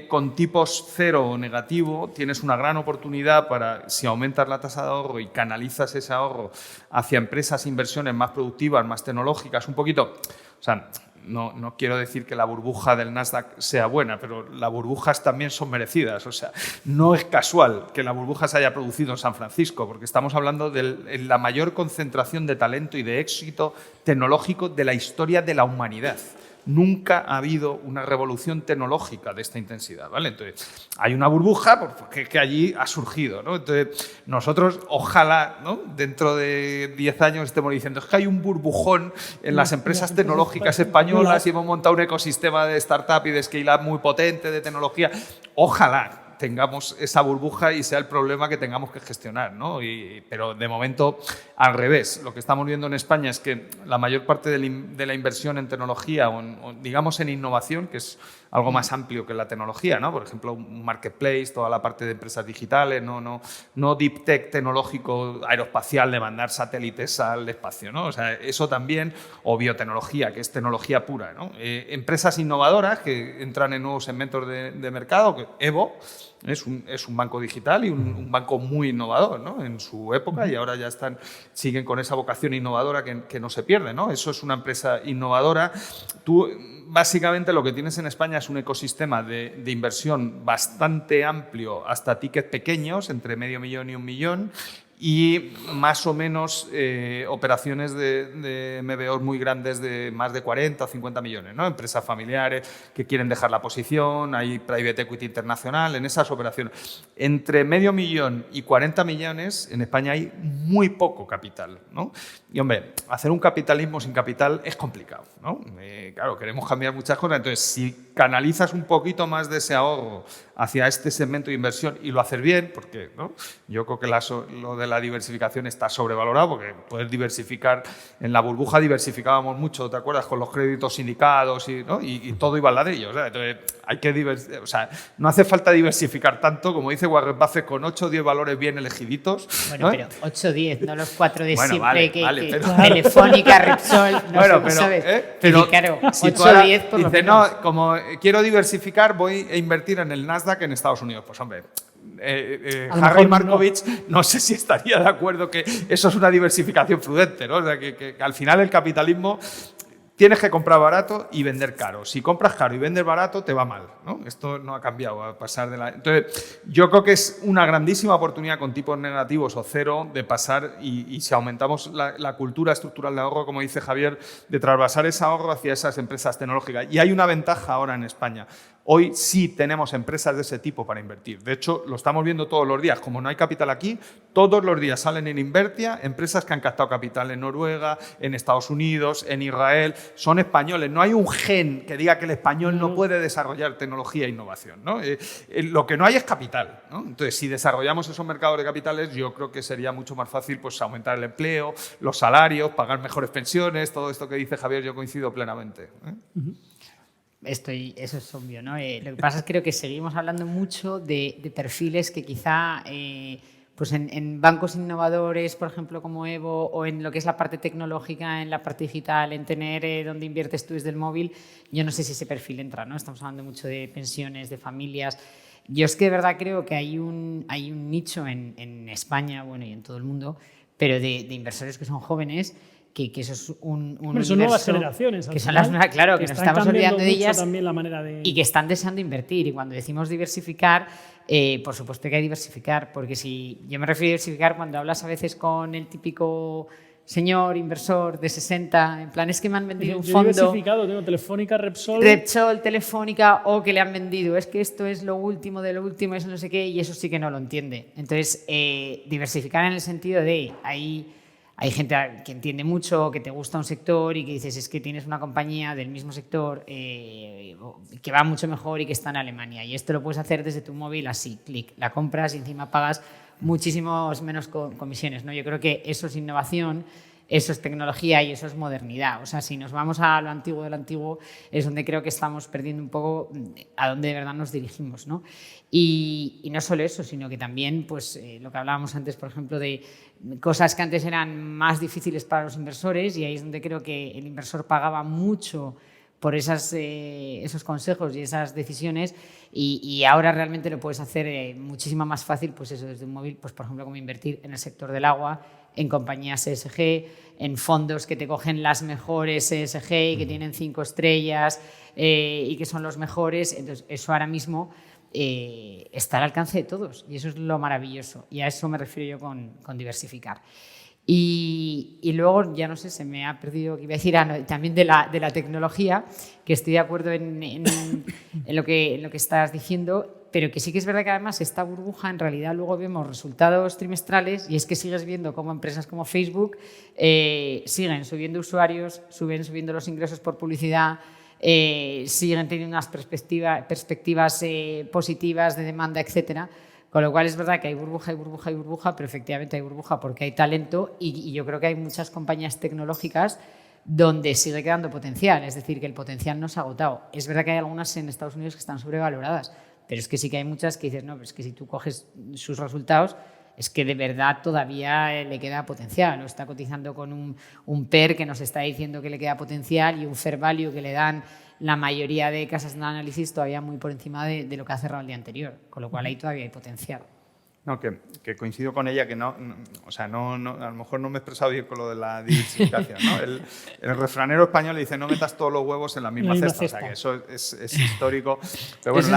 con tipos cero o negativo tienes una gran oportunidad para, si aumentas la tasa de ahorro y canalizas ese ahorro hacia empresas e inversiones más productivas, más tecnológicas, un poquito, o sea, no quiero decir que la burbuja del Nasdaq sea buena, pero las burbujas también son merecidas. O sea, no es casual que la burbuja se haya producido en San Francisco, porque estamos hablando de la mayor concentración de talento y de éxito tecnológico de la historia de la humanidad. Nunca ha habido una revolución tecnológica de esta intensidad, ¿vale? Entonces, hay una burbuja porque que allí ha surgido, ¿no? Entonces, nosotros, ojalá, ¿no?, dentro de 10 años estemos diciendo, es que hay un burbujón en las empresas tecnológicas españolas y hemos montado un ecosistema de startup y de scale-up muy potente de tecnología. Ojalá tengamos esa burbuja y sea el problema que tengamos que gestionar, ¿no? Pero de momento, al revés. Lo que estamos viendo en España es que la mayor parte de la inversión en tecnología o digamos en innovación, que es algo más amplio que la tecnología, ¿no? Por ejemplo, un marketplace, toda la parte de empresas digitales, no deep tech tecnológico aeroespacial de mandar satélites al espacio, ¿no? O sea, eso también, o biotecnología, que es tecnología pura, ¿no? Empresas innovadoras que entran en nuevos segmentos de mercado, que Evo es un banco digital y un banco muy innovador, ¿no?, en su época, y ahora ya siguen con esa vocación innovadora que no se pierde, ¿no? Eso es una empresa innovadora. Tú, básicamente, lo que tienes en España es un ecosistema de inversión bastante amplio, hasta tickets pequeños, entre $500,000 y $1 millón, y más o menos operaciones de MBOs muy grandes de más de 40 o 50 millones, ¿no? Empresas familiares que quieren dejar la posición, hay private equity internacional en esas operaciones. Entre $500,000 y 40 millones en España hay muy poco capital, ¿no? Y, hombre, hacer un capitalismo sin capital es complicado, ¿no? Claro, queremos cambiar muchas cosas, entonces si canalizas un poquito más de ese ahorro hacia este segmento de inversión y lo haces bien, porque, ¿no?, yo creo que lo de la diversificación está sobrevalorado, porque puedes diversificar, en la burbuja diversificábamos mucho, ¿te acuerdas?, con los créditos sindicados y todo iba al ladrillo. O sea, entonces hay que no hace falta diversificar tanto, como dice Warren Buffett, con 8 o 10 valores bien elegiditos. Bueno, ¿no? pero 8 o 10, no los 4 de bueno, siempre, vale, pero... Telefónica, Repsol, no bueno, sé, pero, ¿sabes? Pero claro, si 8 o 10 por lo dice, menos. no, como quiero diversificar, voy a invertir en el Nasdaq en Estados Unidos. Pues, hombre, Harry Markovich no sé si estaría de acuerdo que eso es una diversificación prudente, ¿no? O sea, que al final el capitalismo tienes que comprar barato y vender caro. Si compras caro y vendes barato, te va mal, ¿no? Esto no ha cambiado a pasar de la... Entonces, yo creo que es una grandísima oportunidad con tipos negativos o cero de pasar y si aumentamos la cultura estructural de ahorro, como dice Javier, de trasvasar ese ahorro hacia esas empresas tecnológicas. Y hay una ventaja ahora en España. Hoy sí tenemos empresas de ese tipo para invertir. De hecho, lo estamos viendo todos los días. Como no hay capital aquí, todos los días salen en Invertia empresas que han captado capital en Noruega, en Estados Unidos, en Israel. Son españoles. No hay un gen que diga que el español no puede desarrollar tecnología e innovación, ¿no? Lo que no hay es capital, ¿no? Entonces, si desarrollamos esos mercados de capitales, yo creo que sería mucho más fácil, pues, aumentar el empleo, los salarios, pagar mejores pensiones, todo esto que dice Javier, yo coincido plenamente, ¿eh? Eso es obvio, ¿no? Lo que pasa es que creo que seguimos hablando mucho de perfiles que quizá pues en bancos innovadores, por ejemplo, como Evo, o en lo que es la parte tecnológica, en la parte digital, en tener donde inviertes tú desde el móvil, yo no sé si ese perfil entra, ¿no? Estamos hablando mucho de pensiones, de familias. Yo es que de verdad creo que hay un nicho en España, bueno, y en todo el mundo, pero de inversores que son jóvenes, que eso es un universo, son nuevas generaciones. Que son las nuevas, claro, que nos estamos olvidando de ellas la manera de... y que están deseando invertir. Y cuando decimos diversificar, por supuesto que hay que diversificar, porque si yo me refiero a diversificar cuando hablas a veces con el típico señor inversor de 60, en plan, es que me han vendido un fondo... Yo diversificado, tengo Telefónica, Repsol... Repsol, Telefónica, o que le han vendido, es que esto es lo último de lo último, eso no sé qué, y eso sí que no lo entiende. Entonces, diversificar en el sentido de... Hay gente que entiende mucho, que te gusta un sector y que dices, es que tienes una compañía del mismo sector que va mucho mejor y que está en Alemania. Y esto lo puedes hacer desde tu móvil así, clic, la compras y encima pagas muchísimos menos comisiones, ¿no? Yo creo que eso es innovación, eso es tecnología y eso es modernidad. O sea, si nos vamos a lo antiguo de lo antiguo, es donde creo que estamos perdiendo un poco a dónde de verdad nos dirigimos, ¿no? Y no solo eso, sino que también, pues, lo que hablábamos antes, por ejemplo, de cosas que antes eran más difíciles para los inversores, y ahí es donde creo que el inversor pagaba mucho por esos consejos y esas decisiones y ahora realmente lo puedes hacer muchísimo más fácil, pues eso, desde un móvil, pues por ejemplo, como invertir en el sector del agua, en compañías ESG, en fondos que te cogen las mejores ESG y que tienen 5 estrellas y que son los mejores. Entonces, eso ahora mismo está al alcance de todos y eso es lo maravilloso y a eso me refiero yo con diversificar. Y luego, ya no sé, se me ha perdido que iba a decir también de la tecnología, que estoy de acuerdo en lo que estás diciendo, pero que sí que es verdad que además esta burbuja, en realidad luego vemos resultados trimestrales y es que sigues viendo cómo empresas como Facebook siguen subiendo usuarios, siguen subiendo los ingresos por publicidad, siguen teniendo unas perspectivas positivas de demanda, etcétera. Con lo cual es verdad que hay burbuja, pero efectivamente hay burbuja porque hay talento y yo creo que hay muchas compañías tecnológicas donde sigue quedando potencial, es decir, que el potencial no se ha agotado. Es verdad que hay algunas en Estados Unidos que están sobrevaloradas, pero es que sí que hay muchas que dices, no, pero es que si tú coges sus resultados, es que de verdad todavía le queda potencial. O está cotizando con un PER que nos está diciendo que le queda potencial y un fair value que le dan la mayoría de casas de análisis todavía muy por encima de lo que ha cerrado el día anterior, con lo cual ahí todavía hay potencial. No, que coincido con ella, que o sea, a lo mejor no me he expresado bien con lo de la diversificación, ¿no? El refranero español dice, no metas todos los huevos en la misma cesta. O sea, que eso es histórico. Pero bueno,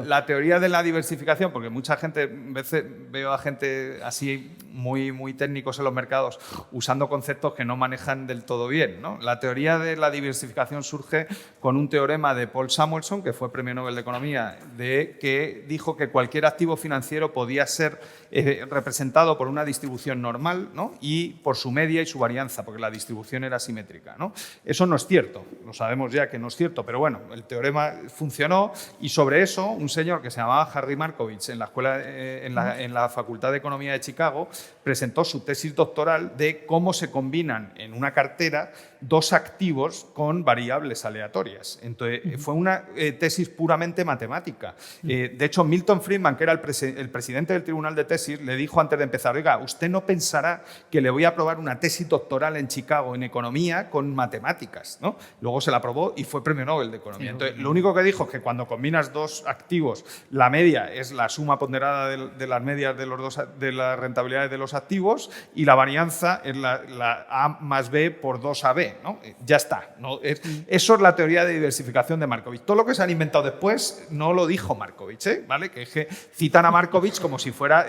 la teoría de la diversificación, porque mucha gente, a veces veo a gente así muy técnicos en los mercados usando conceptos que no manejan del todo bien, ¿no? La teoría de la diversificación surge con un teorema de Paul Samuelson, que fue Premio Nobel de Economía, que dijo que cualquier activo financiero podía ser representado por una distribución normal, ¿no? Y por su media y su varianza, porque la distribución era simétrica, ¿no? Eso no es cierto, lo sabemos ya que no es cierto, pero bueno, el teorema funcionó y sobre eso un señor que se llamaba Harry Markovits en la escuela, en la Facultad de Economía de Chicago presentó su tesis doctoral de cómo se combinan en una cartera dos activos con variables aleatorias. Entonces, fue una tesis puramente matemática. De hecho, Milton Friedman, que era el presidente del Tribunal de Tesis, le dijo antes de empezar, oiga, usted no pensará que le voy a aprobar una tesis doctoral en Chicago en economía con matemáticas, ¿no? Luego se la aprobó y fue Premio Nobel de Economía. Entonces, lo único que dijo es que cuando combinas dos activos, la media es la suma ponderada de las medias de las rentabilidades de los activos y la varianza es la A más B por 2AB, ¿no? Ya está, ¿no? Eso es la teoría de diversificación de Markovits. Todo lo que se han inventado después no lo dijo Markovits, ¿vale? Que citan a Markovits como si fuera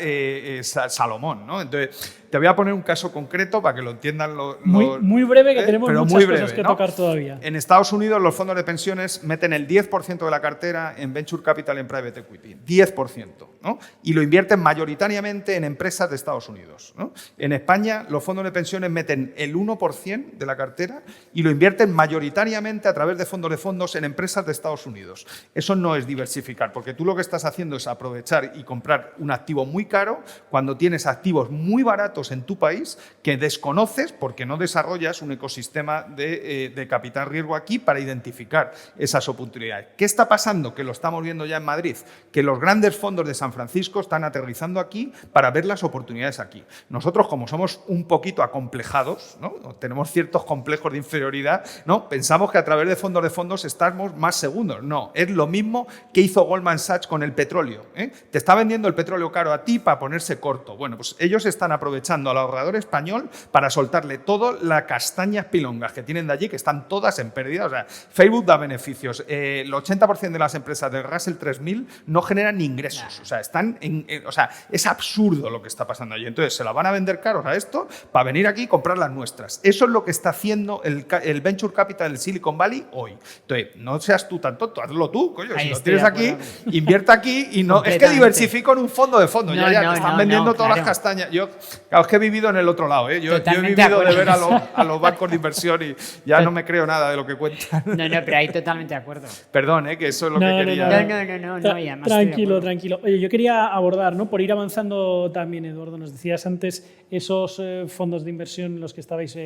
Salomón, ¿no? Entonces, te voy a poner un caso concreto para que lo entiendan muy breve, que tenemos muchas cosas que tocar todavía. En Estados Unidos los fondos de pensiones meten el 10% de la cartera en Venture Capital, en Private Equity. 10%, ¿no? Y lo invierten mayoritariamente en empresas de Estados Unidos, ¿no? En España los fondos de pensiones meten el 1% de la cartera y lo invierten mayoritariamente a través de fondos en empresas de Estados Unidos. Eso no es diversificar, porque tú lo que estás haciendo es aprovechar y comprar un activo muy caro cuando tienes activos muy baratos en tu país que desconoces porque no desarrollas un ecosistema de capital riesgo aquí para identificar esas oportunidades. ¿Qué está pasando? Que lo estamos viendo ya en Madrid, que los grandes fondos de San Francisco están aterrizando aquí para ver las oportunidades aquí. Nosotros, como somos un poquito acomplejados, ¿no? Tenemos ciertos complejos de inferioridad, ¿no? Pensamos que a través de fondos estamos más seguros. No, es lo mismo que hizo Goldman Sachs con el petróleo, ¿eh? Te está vendiendo el petróleo caro a ti para ponerse corto. Bueno, pues ellos están aprovechando al ahorrador español para soltarle toda la castañas pilongas que tienen de allí, que están todas en pérdida. O sea, Facebook da beneficios. El 80% de las empresas del Russell 3000 no generan ni ingresos. O sea, es absurdo lo que está pasando allí. Entonces, se la van a vender caros a esto para venir aquí y comprar las nuestras. Eso es lo que está haciendo el Venture Capital del Silicon Valley hoy. Entonces, no seas tú tan tonto, hazlo tú, coño. Si lo tienes aquí, invierte aquí y no. Es que diversifico en un fondo de fondos. Te están vendiendo todas las castañas. Yo, claro, es que he vivido en el otro lado, ¿eh? Yo he vivido de ver a los bancos de inversión y ya no me creo nada de lo que cuentan. No, pero ahí totalmente de acuerdo. Perdón, que eso es lo que quería. No, tranquilo. Oye, yo quería abordar, ¿no? Por ir avanzando también, Eduardo, nos decías antes esos fondos de inversión en los que estabais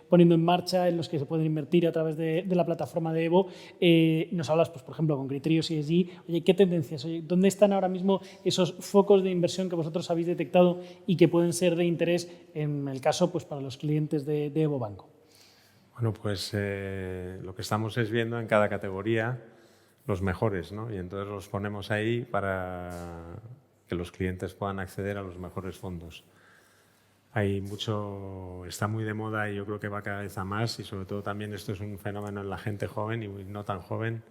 poniendo en marcha, en los que se pueden invertir a través de la plataforma de Evo. Nos hablas, pues, por ejemplo, con criterios ESG. Oye, ¿qué tendencias? Oye, ¿dónde están ahora mismo esos focos de inversión que vosotros habéis detectado y que pueden ser de interés en el caso, pues, para los clientes de Evo Banco? Bueno, pues lo que estamos es viendo en cada categoría los mejores, ¿no? Y entonces los ponemos ahí para que los clientes puedan acceder a los mejores fondos. Hay mucho, está muy de moda y yo creo que va cada vez a más, y sobre todo también esto es un fenómeno en la gente joven y no tan joven,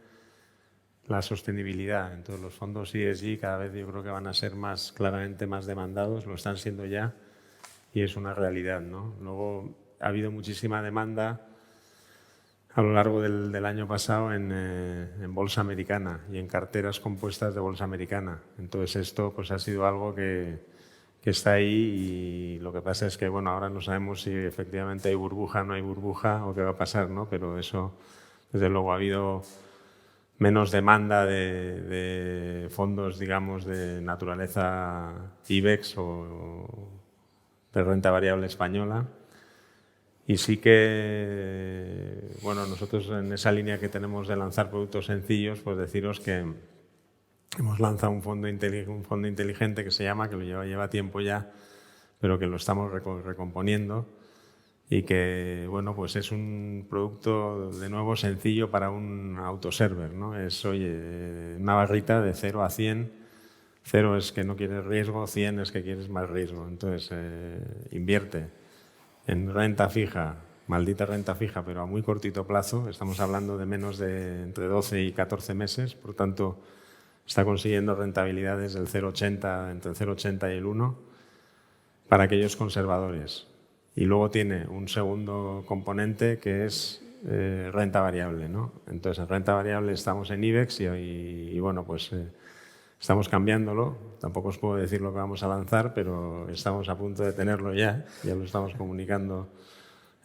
la sostenibilidad. Entonces los fondos ESG cada vez yo creo que van a ser más claramente más demandados, lo están siendo ya y es una realidad, ¿no? Luego ha habido muchísima demanda a lo largo del año pasado en bolsa americana y en carteras compuestas de bolsa americana. Entonces esto pues ha sido algo que está ahí, y lo que pasa es que bueno, ahora no sabemos si efectivamente hay burbuja, no hay burbuja o qué va a pasar, ¿no? Pero eso, desde luego, ha habido menos demanda de fondos, digamos, de naturaleza IBEX o de renta variable española. Y sí que, bueno, nosotros en esa línea que tenemos de lanzar productos sencillos, pues deciros que hemos lanzado un fondo inteligente que se llama, que lo lleva tiempo ya, pero que lo estamos recomponiendo, y que, bueno, pues es un producto de nuevo sencillo para un autoserver, ¿no? Es, oye, una barrita de 0 a 100. 0 es que no quieres riesgo, 100 es que quieres más riesgo. Entonces, invierte en renta fija, maldita renta fija, pero a muy cortito plazo. Estamos hablando de menos de entre 12 y 14 meses, por tanto, está consiguiendo rentabilidades del 0,80, entre el 0,80 y el 1 para aquellos conservadores. Y luego tiene un segundo componente que es renta variable, ¿no? Entonces, en renta variable estamos en IBEX y bueno, pues estamos cambiándolo. Tampoco os puedo decir lo que vamos a lanzar, pero estamos a punto de tenerlo ya lo estamos comunicando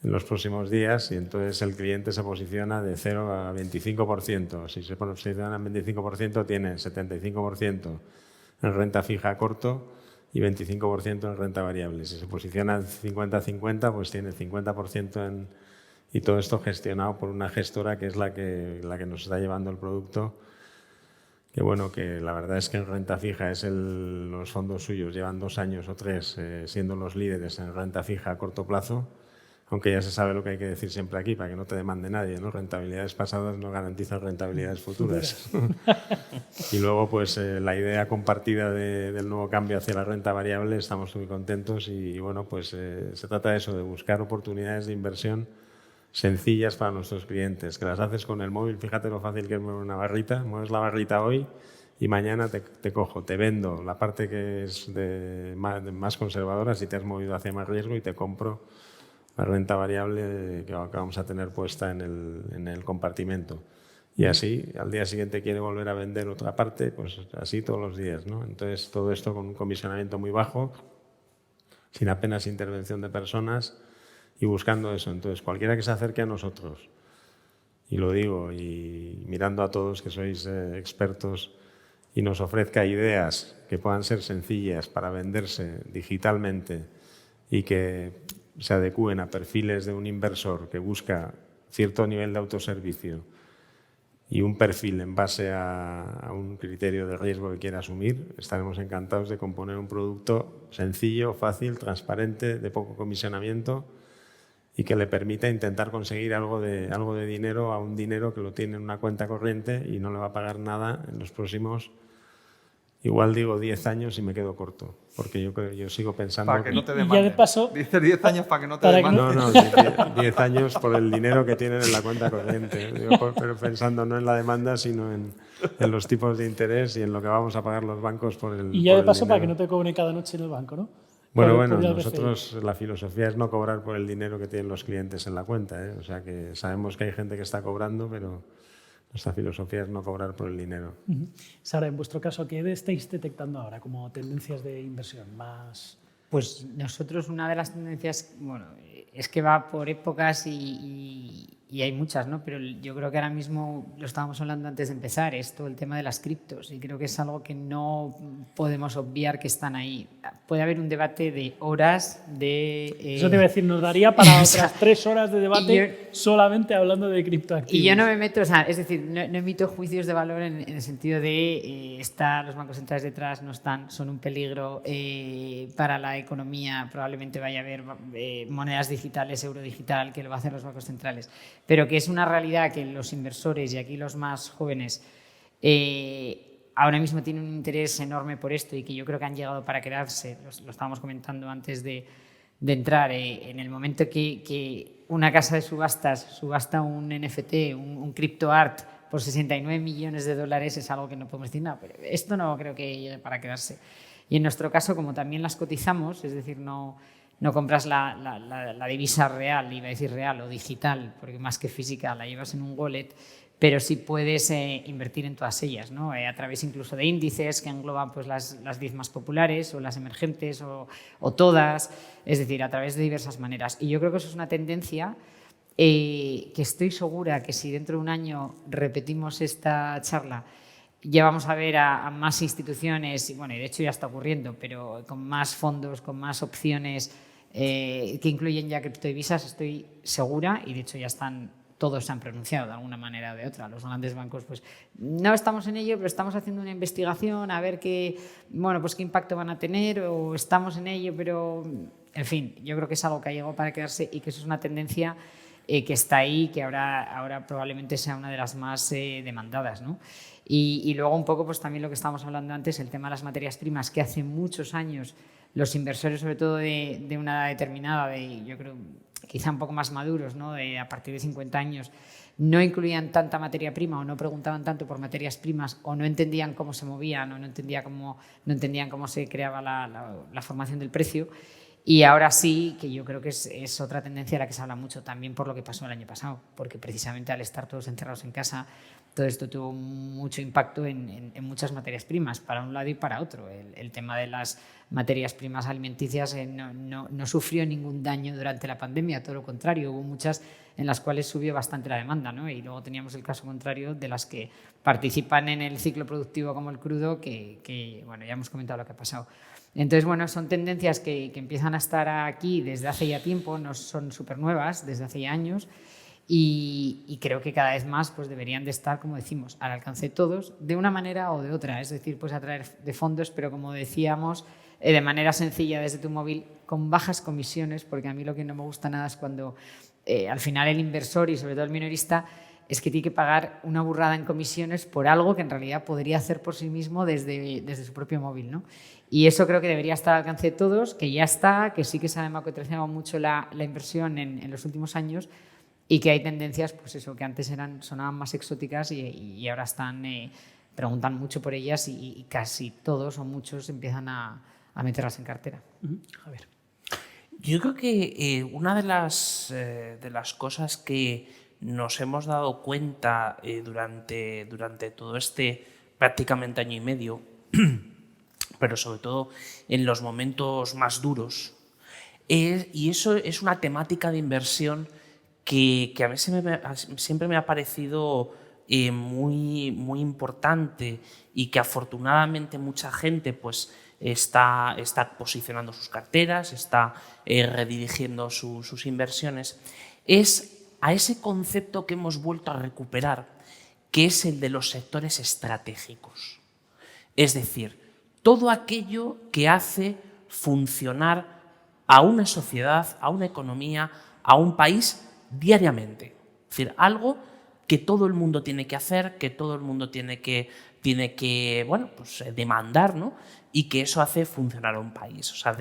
en los próximos días, y entonces el cliente se posiciona de 0 a 25%. Si se posiciona en 25%, tiene 75% en renta fija a corto y 25% en renta variable. Si se posiciona en 50-50, pues tiene 50% y todo esto gestionado por una gestora que es la que nos está llevando el producto. Que bueno, que la verdad es que en renta fija los fondos suyos llevan 2 años o 3 siendo los líderes en renta fija a corto plazo. Aunque ya se sabe lo que hay que decir siempre aquí, para que no te demande nadie, ¿no? Rentabilidades pasadas no garantizan rentabilidades futuras. Y luego, pues la idea compartida del nuevo cambio hacia la renta variable, estamos muy contentos, y bueno, pues se trata de eso, de buscar oportunidades de inversión sencillas para nuestros clientes, que las haces con el móvil. Fíjate lo fácil que es mover una barrita. Mueves la barrita hoy y mañana te cojo, te vendo la parte que es de más conservadora si te has movido hacia más riesgo, y te compro la renta variable que vamos a tener puesta en el compartimento. Y así, al día siguiente quiere volver a vender otra parte, pues así todos los días, ¿no? Entonces, todo esto con un comisionamiento muy bajo, sin apenas intervención de personas, y buscando eso. Entonces, cualquiera que se acerque a nosotros, y lo digo, y mirando a todos que sois expertos, y nos ofrezca ideas que puedan ser sencillas para venderse digitalmente y que se adecúen a perfiles de un inversor que busca cierto nivel de autoservicio y un perfil en base a un criterio de riesgo que quiera asumir, estaremos encantados de componer un producto sencillo, fácil, transparente, de poco comisionamiento, y que le permita intentar conseguir algo de dinero a un dinero que lo tiene en una cuenta corriente y no le va a pagar nada en los próximos, igual digo 10 años y me quedo corto, porque yo sigo pensando... Para que no te Y demanden. ya de paso... Dices 10 años para que no te para que demanden. No, 10 años por el dinero que tienen en la cuenta corriente. Pero pensando no en la demanda, sino en los tipos de interés y en lo que vamos a pagar los bancos por el Y ya de por el paso para que dinero. no te cobren cada noche en el banco, ¿no? Bueno, Por ir al nosotros la filosofía es no cobrar por el dinero que tienen los clientes en la cuenta, ¿eh? O sea que sabemos que hay gente que está cobrando, pero nuestra filosofía es no cobrar por el dinero. BCI. Sara, en vuestro caso, ¿qué estáis detectando ahora como tendencias de inversión más...? Pues nosotros una de las tendencias, bueno, es que va por épocas y y hay muchas, ¿no? Pero yo creo que ahora mismo, lo estábamos hablando antes de empezar, es todo el tema de las criptos, y creo que es algo que no podemos obviar que están ahí. Puede haber un debate de horas de... Eso te iba a decir, nos daría para otras 3 horas de debate solamente hablando de criptoactivos. Y yo no me meto, o sea, es decir, no emito juicios de valor en el sentido de los bancos centrales detrás, no están, son un peligro para la economía, probablemente vaya a haber monedas digitales, euro digital, que lo va a hacer los bancos centrales, pero que es una realidad que los inversores, y aquí los más jóvenes, ahora mismo tienen un interés enorme por esto, y que yo creo que han llegado para quedarse. Lo estábamos comentando antes de entrar. En el momento que una casa de subastas subasta un NFT, un CryptoArt, por 69 millones de dólares, es algo que no podemos decir nada. Pero esto no creo que llegue para quedarse. Y en nuestro caso, como también las cotizamos, es decir, no compras la divisa real, iba a decir real o digital, porque más que física la llevas en un wallet, pero sí puedes invertir en todas ellas, ¿no? A través incluso de índices que engloban pues, las 10 más populares o las emergentes o todas, es decir, a través de diversas maneras. Y yo creo que eso es una tendencia que estoy segura que si dentro de un año repetimos esta charla, ya vamos a ver a más instituciones, y bueno, y de hecho ya está ocurriendo, pero con más fondos, con más opciones que incluyen ya criptodivisas, estoy segura, y de hecho ya todos se han pronunciado de alguna manera o de otra. Los grandes bancos, pues no estamos en ello, pero estamos haciendo una investigación a ver qué impacto van a tener, o estamos en ello, pero en fin, yo creo que es algo que ha llegado para quedarse, y que eso es una tendencia que está ahí, que ahora probablemente sea una de las más demandadas, ¿no? Y luego un poco pues también lo que estábamos hablando antes, el tema de las materias primas, que hace muchos años los inversores, sobre todo de una edad determinada, yo creo quizá un poco más maduros, ¿no? A partir de 50 años, no incluían tanta materia prima, o no preguntaban tanto por materias primas, o no entendían cómo se movían, o no entendían cómo se creaba la formación del precio. Y ahora sí, que yo creo que es otra tendencia de la que se habla mucho, también por lo que pasó el año pasado, porque precisamente al estar todos encerrados en casa, todo esto tuvo mucho impacto en muchas materias primas, para un lado y para otro. El tema de las materias primas alimenticias no sufrió ningún daño durante la pandemia, todo lo contrario, hubo muchas en las cuales subió bastante la demanda, ¿no? Y luego teníamos el caso contrario de las que participan en el ciclo productivo como el crudo, que bueno, ya hemos comentado lo que ha pasado. Entonces, bueno, son tendencias que empiezan a estar aquí desde hace ya tiempo, no son súper nuevas, desde hace ya años, y creo que cada vez más pues, deberían de estar, como decimos, al alcance de todos, de una manera o de otra, es decir, pues a través de fondos, pero como decíamos, de manera sencilla desde tu móvil, con bajas comisiones, porque a mí lo que no me gusta nada es cuando al final el inversor y sobre todo el minorista es que tiene que pagar una burrada en comisiones por algo que en realidad podría hacer por sí mismo desde su propio móvil, ¿no? Y eso creo que debería estar al alcance de todos, que ya está, que sí que se ha democratizado mucho la inversión en los últimos años, y que hay tendencias, pues eso, que antes sonaban más exóticas y ahora preguntan mucho por ellas, y casi todos o muchos empiezan a meterlas en cartera. A ver. Yo creo que una de las cosas que nos hemos dado cuenta durante todo este prácticamente año y medio, pero sobre todo en los momentos más duros, y eso es una temática de inversión que a mí siempre me ha parecido muy, muy importante, y que afortunadamente mucha gente pues, está posicionando sus carteras, está redirigiendo sus inversiones, es a ese concepto que hemos vuelto a recuperar, que es el de los sectores estratégicos. Es decir, todo aquello que hace funcionar a una sociedad, a una economía, a un país diariamente. Es decir, algo que todo el mundo tiene que hacer, que todo el mundo tiene que demandar, ¿no? Y que eso hace funcionar a un país. O sea,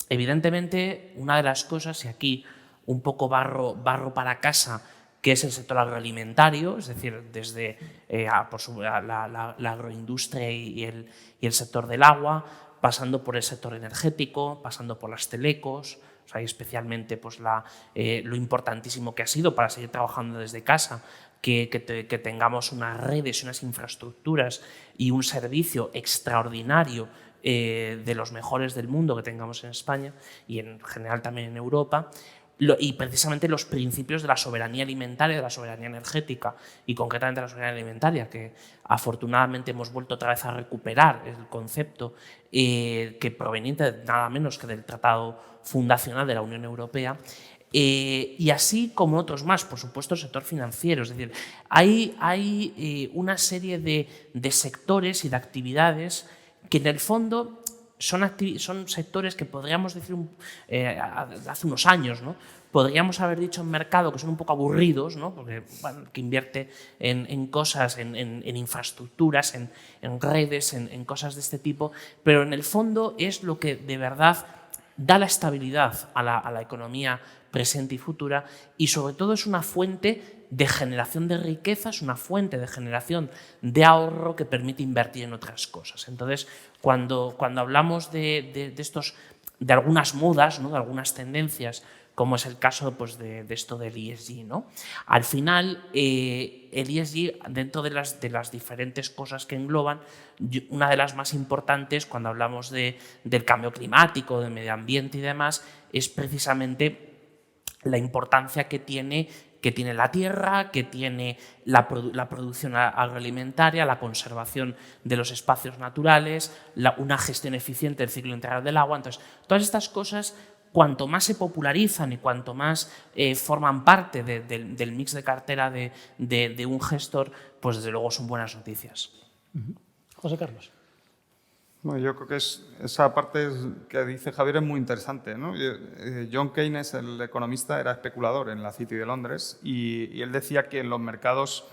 evidentemente, una de las cosas, y aquí un poco barro para casa, que es el sector agroalimentario, es decir, desde la agroindustria y el sector del agua, pasando por el sector energético, pasando por las telecos, o sea, y especialmente pues, lo importantísimo que ha sido para seguir trabajando desde casa, que tengamos unas redes y unas infraestructuras y un servicio extraordinario de los mejores del mundo que tengamos en España y en general también en Europa. y precisamente los principios de la soberanía alimentaria, de la soberanía energética y concretamente la soberanía alimentaria, que afortunadamente hemos vuelto otra vez a recuperar el concepto que proveniente de nada menos que del Tratado Fundacional de la Unión Europea. Y así como otros más, por supuesto el sector financiero. Es decir, hay una serie de sectores y de actividades que en el fondo son sectores que podríamos decir hace unos años, ¿no? Podríamos haber dicho en mercado que son un poco aburridos, ¿no? Porque bueno, que invierte en cosas, en infraestructuras, en redes, en cosas de este tipo, pero en el fondo es lo que de verdad da la estabilidad a la economía presente y futura, y sobre todo es una fuente de generación de riqueza, es una fuente de generación de ahorro que permite invertir en otras cosas. Entonces, cuando hablamos de algunas modas, ¿no? De algunas tendencias, como es el caso pues, de esto del ESG, ¿no? Al final, el ESG, dentro de las diferentes cosas que engloban, una de las más importantes cuando hablamos del cambio climático, del medio ambiente y demás, es precisamente la importancia que tiene la tierra, que tiene la producción agroalimentaria, la conservación de los espacios naturales, una gestión eficiente del ciclo integral del agua. Entonces, todas estas cosas, cuanto más se popularizan y cuanto más forman parte del mix de cartera de un gestor, pues desde luego son buenas noticias. José Carlos. Bueno, yo creo que esa parte que dice Javier es muy interesante, ¿no? John Keynes, el economista, era especulador en la City de Londres y él decía que los mercados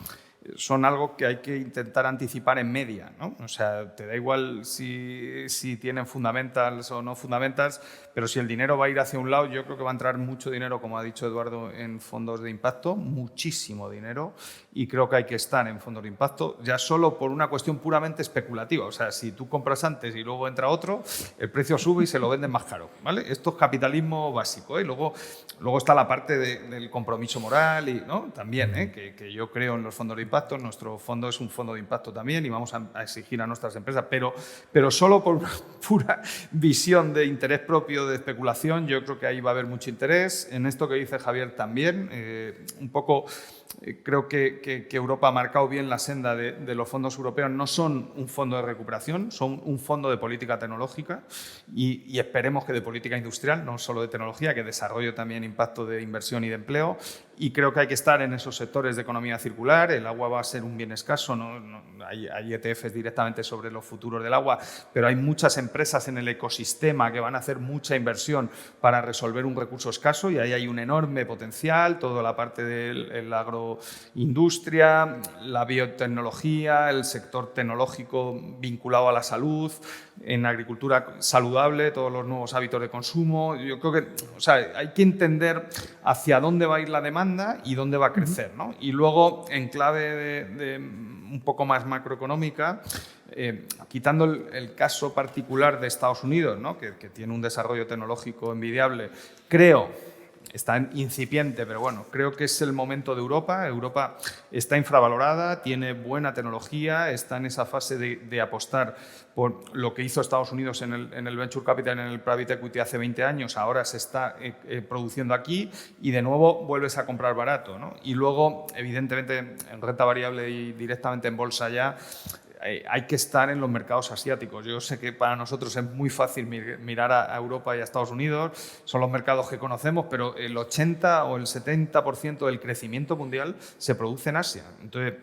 son algo que hay que intentar anticipar en media, ¿no? O sea, te da igual si tienen fundamentals o no fundamentals, pero si el dinero va a ir hacia un lado, yo creo que va a entrar mucho dinero, como ha dicho Eduardo, en fondos de impacto, muchísimo dinero, y creo que hay que estar en fondos de impacto, ya solo por una cuestión puramente especulativa. O sea, si tú compras antes y luego entra otro, el precio sube y se lo venden más caro, ¿vale? Esto es capitalismo básico, ¿eh? Luego está la parte del compromiso moral, y, ¿no? También, que yo creo en los fondos de impacto. Nuestro fondo es un fondo de impacto también y vamos a exigir a nuestras empresas, pero solo por una pura visión de interés propio, de especulación, yo creo que ahí va a haber mucho interés. En esto que dice Javier también, un poco creo que Europa ha marcado bien la senda de los fondos europeos. No son un fondo de recuperación, son un fondo de política tecnológica y esperemos que de política industrial, no solo de tecnología, que desarrolle también impacto de inversión y de empleo. Y creo que hay que estar en esos sectores de economía circular. El agua va a ser un bien escaso, hay ETFs directamente sobre los futuros del agua, pero hay muchas empresas en el ecosistema que van a hacer mucha inversión para resolver un recurso escaso y ahí hay un enorme potencial, toda la parte del agroindustria, la biotecnología, el sector tecnológico vinculado a la salud, en agricultura saludable, todos los nuevos hábitos de consumo. Yo creo que hay que entender hacia dónde va a ir la demanda y dónde va a crecer, ¿no? Y luego, en clave de un poco más macroeconómica, quitando el caso particular de Estados Unidos, ¿no? que tiene un desarrollo tecnológico envidiable, creo, está incipiente, pero bueno, creo que es el momento de Europa. Europa está infravalorada, tiene buena tecnología, está en esa fase de apostar por lo que hizo Estados Unidos en el Venture Capital, en el Private Equity hace 20 años, ahora se está produciendo aquí y de nuevo vuelves a comprar barato, ¿no? Y luego, evidentemente, en renta variable y directamente en bolsa ya, hay que estar en los mercados asiáticos. Yo sé que para nosotros es muy fácil mirar a Europa y a Estados Unidos, son los mercados que conocemos, pero el 80 o el 70% del crecimiento mundial se produce en Asia. Entonces,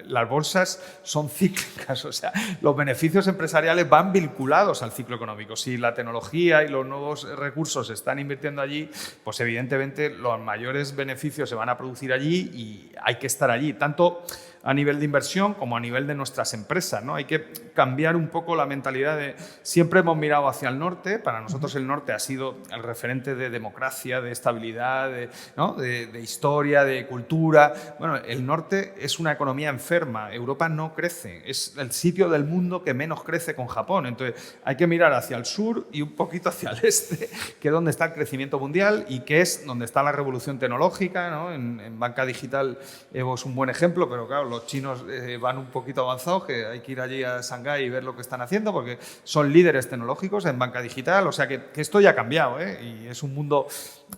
las bolsas son cíclicas, o sea, los beneficios empresariales van vinculados al ciclo económico. Si la tecnología y los nuevos recursos se están invirtiendo allí, pues evidentemente los mayores beneficios se van a producir allí y hay que estar allí, tanto a nivel de inversión como a nivel de nuestras empresas, ¿no? Hay que cambiar un poco la mentalidad de siempre hemos mirado hacia el norte. Para nosotros el norte ha sido el referente de democracia, de estabilidad, ¿no? de historia, de cultura. Bueno, el norte es una economía enferma. Europa no crece. Es el sitio del mundo que menos crece con Japón. Entonces hay que mirar hacia el sur y un poquito hacia el este, que es donde está el crecimiento mundial y que es donde está la revolución tecnológica, ¿no? En banca digital Evo es un buen ejemplo, pero claro, los chinos van un poquito avanzados, que hay que ir allí a Shanghái y ver lo que están haciendo, porque son líderes tecnológicos en banca digital, o sea que esto ya ha cambiado, y es un mundo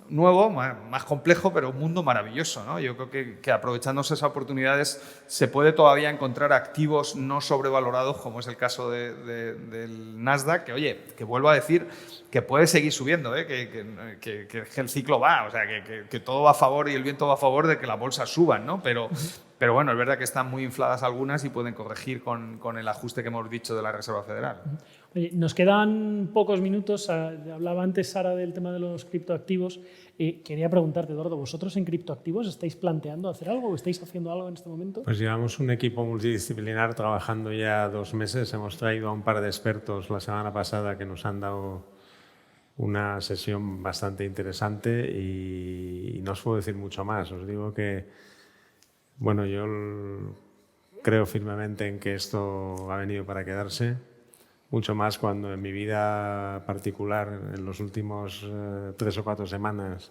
nuevo, más complejo, pero un mundo maravilloso, ¿no? Yo creo que aprovechándose esas oportunidades se puede todavía encontrar activos no sobrevalorados, como es el caso del Nasdaq, que oye, que vuelvo a decir que puede seguir subiendo, que el ciclo va, o sea, que todo va a favor y el viento va a favor de que las bolsas suban, ¿no? Pero bueno, es verdad que están muy infladas algunas y pueden corregir con el ajuste que hemos dicho de la Reserva Federal. Oye, nos quedan pocos minutos. Hablaba antes Sara del tema de los criptoactivos. Quería preguntarte, Eduardo, ¿vosotros en criptoactivos estáis planteando hacer algo o estáis haciendo algo en este momento? Pues llevamos un equipo multidisciplinar trabajando ya 2 meses. Hemos traído a un par de expertos la semana pasada que nos han dado una sesión bastante interesante y no os puedo decir mucho más. Os digo que, bueno, yo creo firmemente en que esto ha venido para quedarse. Mucho más cuando en mi vida particular, en los últimos 3 o 4 semanas,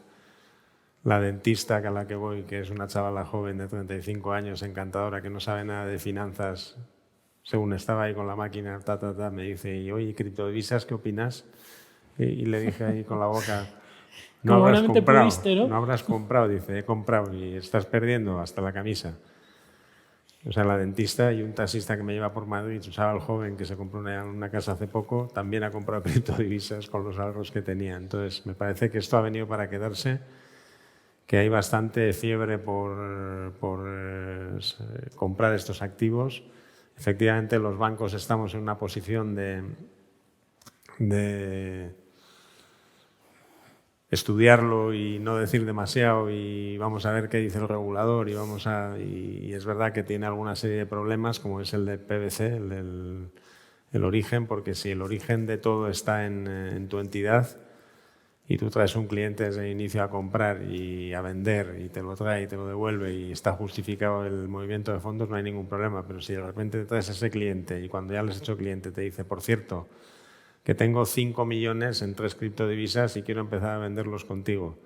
la dentista a la que voy, que es una chavala joven de 35 años, encantadora, que no sabe nada de finanzas, según estaba ahí con la máquina, me dice, y oye, criptodivisas, ¿qué opinas? Y le dije ahí con la boca, no habrás comprado, ¿no habrás comprado? Dice, he comprado y estás perdiendo hasta la camisa. O sea, la dentista y un taxista que me lleva por Madrid, un chaval joven que se compró una casa hace poco, también ha comprado criptodivisas con los ahorros que tenía. Entonces, me parece que esto ha venido para quedarse, que hay bastante fiebre por comprar estos activos. Efectivamente, los bancos estamos en una posición de estudiarlo y no decir demasiado y vamos a ver qué dice el regulador y es verdad que tiene alguna serie de problemas como es el de PBC, el origen, porque si el origen de todo está en tu entidad y tú traes un cliente desde el inicio a comprar y a vender y te lo trae y te lo devuelve y está justificado el movimiento de fondos, no hay ningún problema, pero si de repente te traes a ese cliente y cuando ya le has hecho cliente te dice, por cierto, que tengo 5 millones en 3 criptodivisas y quiero empezar a venderlos contigo.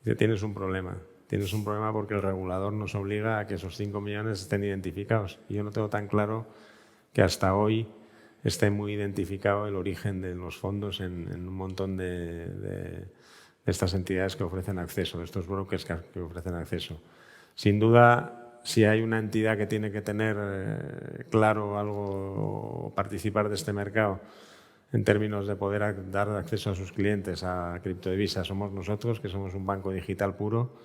Dice, tienes un problema. Tienes un problema porque el regulador nos obliga a que esos 5 millones estén identificados. Y yo no tengo tan claro que hasta hoy esté muy identificado el origen de los fondos en un montón de estas entidades que ofrecen acceso, de estos brokers que ofrecen acceso. Sin duda, si hay una entidad que tiene que tener claro algo o participar de este mercado, en términos de poder dar acceso a sus clientes a criptodivisas, somos nosotros, que somos un banco digital puro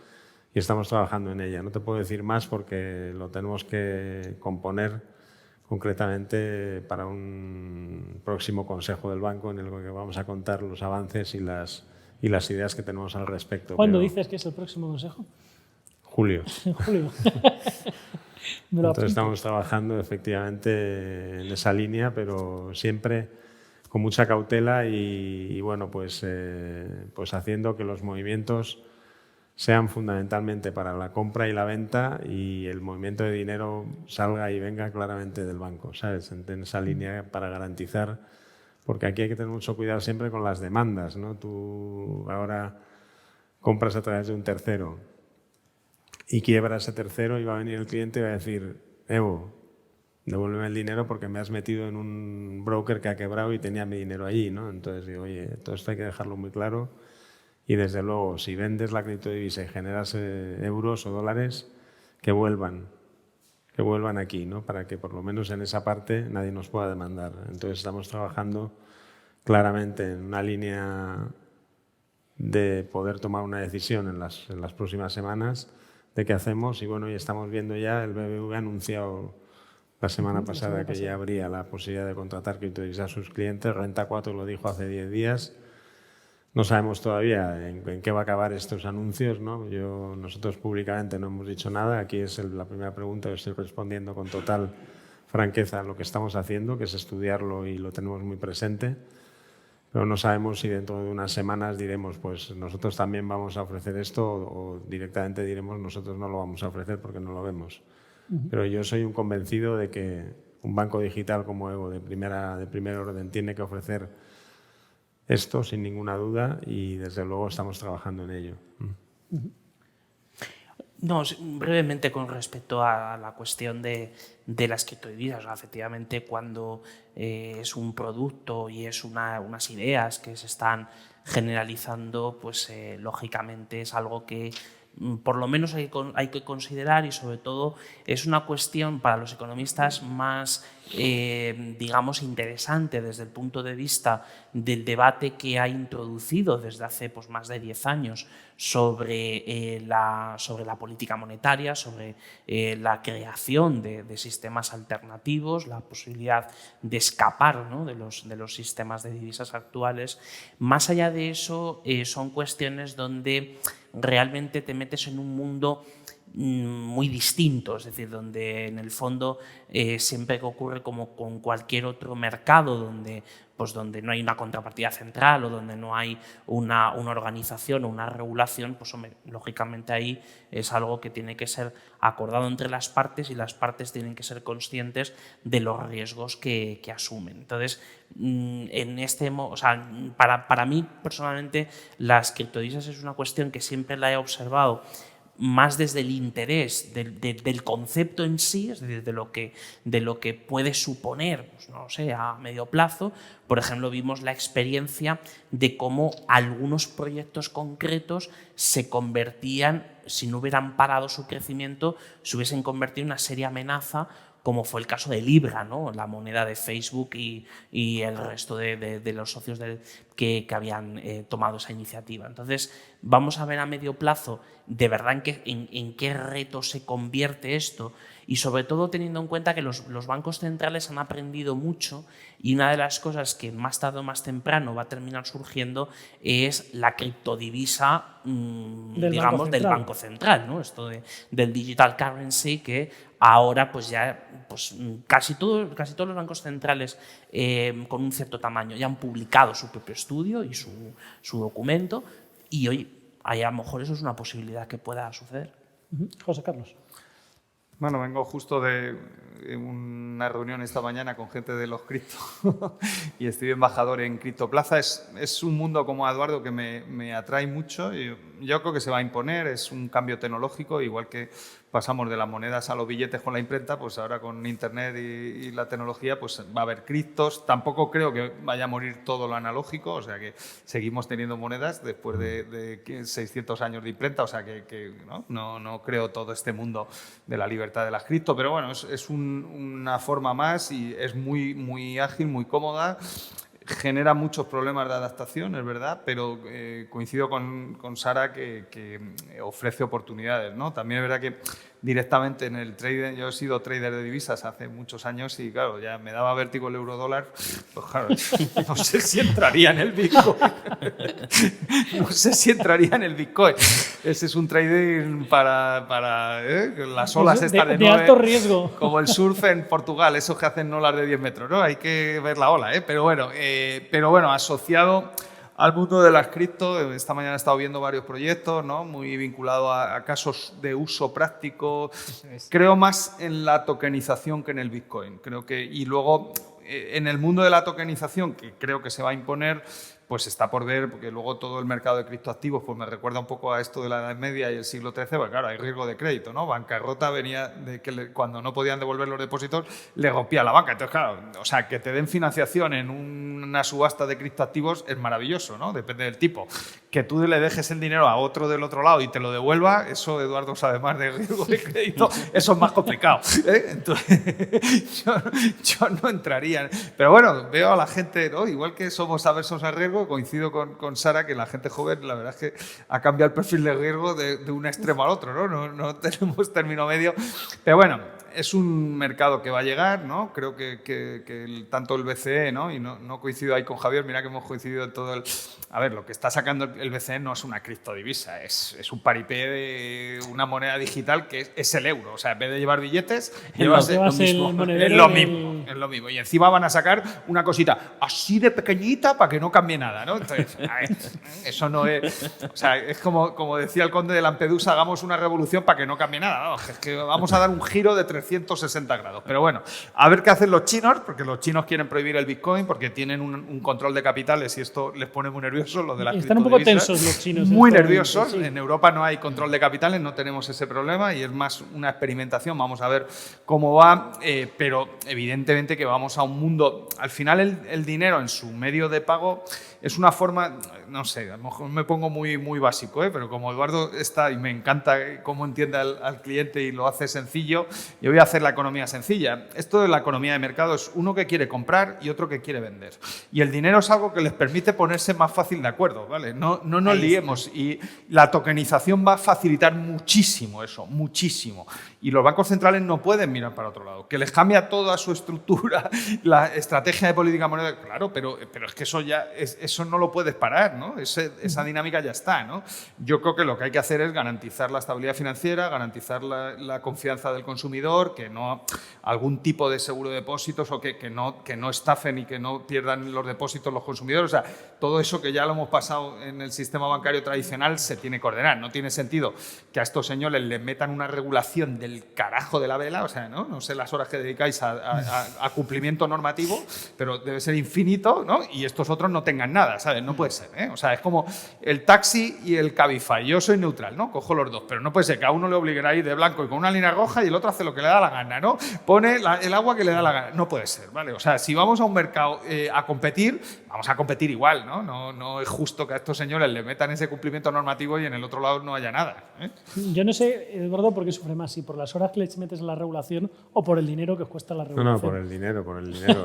y estamos trabajando en ella. No te puedo decir más porque lo tenemos que componer concretamente para un próximo consejo del banco en el que vamos a contar los avances y las ideas que tenemos al respecto. ¿Cuándo dices que es el próximo consejo? Julio. En julio. Entonces estamos trabajando efectivamente en esa línea, pero siempre con mucha cautela y bueno, pues haciendo que los movimientos sean fundamentalmente para la compra y la venta y el movimiento de dinero salga y venga claramente del banco, ¿sabes? En esa línea para garantizar, porque aquí hay que tener mucho cuidado siempre con las demandas, ¿no? Tú ahora compras a través de un tercero y quiebra ese tercero y va a venir el cliente y va a decir, Evo, devuélveme el dinero porque me has metido en un broker que ha quebrado y tenía mi dinero allí, ¿no? Entonces digo, oye, todo esto hay que dejarlo muy claro y desde luego, si vendes la criptodivisa y generas euros o dólares, que vuelvan aquí, ¿no? Para que por lo menos en esa parte nadie nos pueda demandar. Entonces estamos trabajando claramente en una línea de poder tomar una decisión en las próximas semanas de qué hacemos y bueno, y estamos viendo ya, el BBV ha anunciado la semana pasada que ya habría la posibilidad de contratar criptodivisas a sus clientes. Renta 4 lo dijo hace 10 días. No sabemos todavía en qué va a acabar estos anuncios, ¿no? Nosotros públicamente no hemos dicho nada. Aquí es la primera pregunta que estoy respondiendo con total franqueza a lo que estamos haciendo, que es estudiarlo y lo tenemos muy presente. Pero no sabemos si dentro de unas semanas diremos, pues nosotros también vamos a ofrecer esto o directamente diremos nosotros no lo vamos a ofrecer porque no lo vemos. Pero yo soy un convencido de que un banco digital como Evo de primer orden tiene que ofrecer esto sin ninguna duda y desde luego estamos trabajando en ello. No, brevemente con respecto a la cuestión de las criptodivisas. O sea, efectivamente, cuando es un producto y es unas ideas que se están generalizando, pues lógicamente es algo que por lo menos hay que considerar, y sobre todo es una cuestión para los economistas más, digamos, interesante desde el punto de vista del debate que ha introducido desde hace pues, más de 10 años sobre la política monetaria, sobre la creación de sistemas alternativos, la posibilidad de escapar, ¿no?, de los sistemas de divisas actuales. Más allá de eso, son cuestiones donde realmente te metes en un mundo muy distinto, es decir, donde en el fondo siempre que ocurre como con cualquier otro mercado donde no hay una contrapartida central o donde no hay una organización o una regulación, pues hombre, lógicamente ahí es algo que tiene que ser acordado entre las partes y las partes tienen que ser conscientes de los riesgos que asumen. Entonces, para mí personalmente las criptodivisas es una cuestión que siempre la he observado más desde el interés del concepto en sí, es decir, de lo que puede suponer, pues no sé, a medio plazo. Por ejemplo, vimos la experiencia de cómo algunos proyectos concretos se convertían, si no hubieran parado su crecimiento, se hubiesen convertido en una seria amenaza, como fue el caso de Libra, ¿no?, la moneda de Facebook y el resto de los socios que habían tomado esa iniciativa. Entonces, vamos a ver a medio plazo de verdad en qué reto se convierte esto, y sobre todo teniendo en cuenta que los bancos centrales han aprendido mucho, y una de las cosas que más tarde o más temprano va a terminar surgiendo es la criptodivisa, digamos, del Banco Central, ¿no?, esto del digital currency, que ahora pues ya casi todos los bancos centrales con un cierto tamaño ya han publicado su propio estudio y su documento, y hoy a lo mejor eso es una posibilidad que pueda suceder. José Carlos. Bueno, vengo justo de una reunión esta mañana con gente de los cripto y estoy embajador en Criptoplaza. Es un mundo, como Eduardo, que me atrae mucho. Yo creo que se va a imponer, es un cambio tecnológico, igual que pasamos de las monedas a los billetes con la imprenta, pues ahora con Internet y la tecnología pues va a haber criptos. Tampoco creo que vaya a morir todo lo analógico, o sea que seguimos teniendo monedas después de 600 años de imprenta, o sea que no creo todo este mundo de la libertad de las cripto, pero bueno, es una forma más y es muy, muy ágil, muy cómoda. Genera muchos problemas de adaptación, es verdad, pero coincido con Sara que ofrece oportunidades, ¿no? También es verdad que directamente en el trading, yo he sido trader de divisas hace muchos años y claro, ya me daba vértigo el euro-dólar, pues claro, no sé si entraría en el Bitcoin. No sé si entraría en el Bitcoin. Ese es un trading para las olas estas de alto riesgo. Como el surf en Portugal, esos que hacen olas de 10 metros, ¿no? Hay que ver la ola, ¿eh? Pero bueno, asociado al mundo de las cripto, esta mañana he estado viendo varios proyectos, ¿no?, muy vinculados a casos de uso práctico. Creo más en la tokenización que en el Bitcoin. Y luego en el mundo de la tokenización, que creo que se va a imponer, pues está por ver, porque luego todo el mercado de criptoactivos pues me recuerda un poco a esto de la Edad Media y el siglo XIII, porque claro, hay riesgo de crédito, ¿no? Bancarrota venía de que cuando no podían devolver los depósitos, le rompía la banca. Entonces, claro, o sea, que te den financiación en una subasta de criptoactivos es maravilloso, ¿no? Depende del tipo. Que tú le dejes el dinero a otro del otro lado y te lo devuelva, eso Eduardo sabe más de riesgo de crédito, eso es más complicado, ¿eh? Entonces, yo no entraría. Pero bueno, veo a la gente, ¿no?, igual que somos aversos al riesgo, coincido con Sara que la gente joven, la verdad es que ha cambiado el perfil de riesgo de un extremo al otro, ¿no? No tenemos término medio. Pero bueno, es un mercado que va a llegar, ¿no? Creo que tanto el BCE, ¿no?, y no coincido ahí con Javier, mira que hemos coincidido en todo el... A ver, lo que está sacando el BCE no es una criptodivisa, es un paripé de una moneda digital que es el euro. O sea, en vez de llevar billetes, llevas lo mismo. Es lo mismo. Y encima van a sacar una cosita así de pequeñita para que no cambie nada, ¿no? Entonces, eso no es... O sea, es como decía el conde de Lampedusa, hagamos una revolución para que no cambie nada, ¿no? Es que vamos a dar un giro de 360 grados. Pero bueno, a ver qué hacen los chinos, porque los chinos quieren prohibir el Bitcoin porque tienen un control de capitales y esto les pone muy nerviosos, lo de las Están un poco criptodivisas. tensos los chinos. Muy en este momento, nerviosos. sí. En Europa no hay control de capitales, no tenemos ese problema y es más una experimentación. Vamos a ver cómo va, pero evidentemente que vamos a un mundo... Al final el dinero en su medio de pago es una forma, no sé, a lo mejor me pongo muy básico, pero como Eduardo está y me encanta cómo entiende al cliente y lo hace sencillo, yo voy a hacer la economía sencilla. Esto de la economía de mercado es uno que quiere comprar y otro que quiere vender. Y el dinero es algo que les permite ponerse más fácil de acuerdo, ¿vale? No nos liemos. Y la tokenización va a facilitar muchísimo eso, muchísimo. Y los bancos centrales no pueden mirar para otro lado. Que les cambia toda su estructura, la estrategia de política monetaria, claro, pero es que eso ya eso no lo puedes parar, ¿no? Esa dinámica ya está, ¿no? Yo creo que lo que hay que hacer es garantizar la estabilidad financiera, garantizar la confianza del consumidor, que no algún tipo de seguro de depósitos o que no estafen y que no pierdan los depósitos los consumidores. O sea, todo eso que ya lo hemos pasado en el sistema bancario tradicional se tiene que ordenar. No tiene sentido que a estos señores les metan una regulación del carajo de la vela, o sea, no sé las horas que dedicáis a cumplimiento normativo, pero debe ser infinito, ¿no? Y estos otros no tengan nada, ¿sabes? No puede ser, ¿eh? O sea, es como el taxi y el Cabify. Yo soy neutral, ¿no? Cojo los dos, pero no puede ser que a uno le obliguen a ir de blanco y con una línea roja y el otro hace lo que le da la gana, ¿no? Pone el agua que le da la gana. No puede ser, ¿vale? O sea, si vamos a un mercado a competir, vamos a competir igual, ¿no? No es justo que a estos señores le metan ese cumplimiento normativo y en el otro lado no haya nada, ¿eh? Yo no sé, Eduardo, por qué sufre más, si por las horas que les metes en la regulación o por el dinero que os cuesta la regulación. No, por el dinero,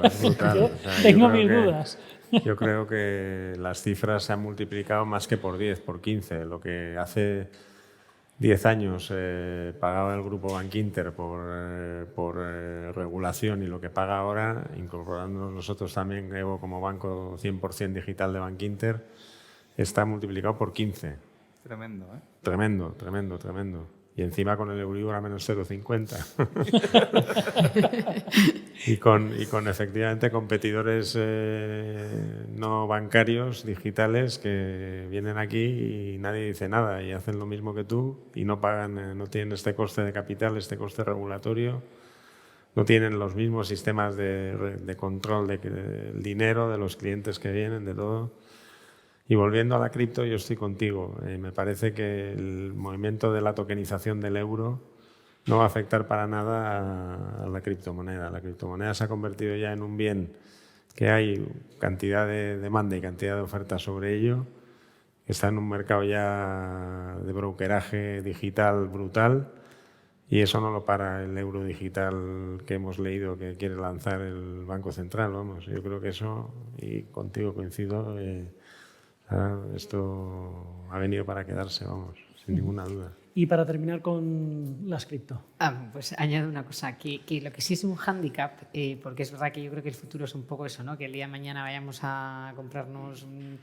es brutal. Yo O sea, tengo yo creo mis que- dudas. Yo creo que las cifras se han multiplicado más que por 10, por 15. Lo que hace 10 años pagaba el grupo Bankinter por regulación y lo que paga ahora, incorporándonos nosotros también, Evo como banco 100% digital de Bankinter, está multiplicado por 15. Tremendo, ¿eh? Tremendo, tremendo, tremendo. Y encima con el Euribor a menos 0,50. y con efectivamente competidores no bancarios, digitales, que vienen aquí y nadie dice nada y hacen lo mismo que tú y no pagan, no tienen este coste de capital, este coste regulatorio, no tienen los mismos sistemas de control del dinero, de los clientes que vienen, de todo. Y volviendo a la cripto, yo estoy contigo. Me parece que el movimiento de la tokenización del euro no va a afectar para nada a la criptomoneda. La criptomoneda se ha convertido ya en un bien que hay cantidad de demanda y cantidad de oferta sobre ello. Está en un mercado ya de brokeraje digital brutal y eso no lo para el euro digital que hemos leído que quiere lanzar el Banco Central. Vamos, yo creo que eso, y contigo coincido, esto ha venido para quedarse, vamos, sin ninguna duda. Y para terminar con las cripto. Pues añado una cosa, que lo que sí es un hándicap, porque es verdad que yo creo que el futuro es un poco eso, ¿no? Que el día de mañana vayamos a comprarnos un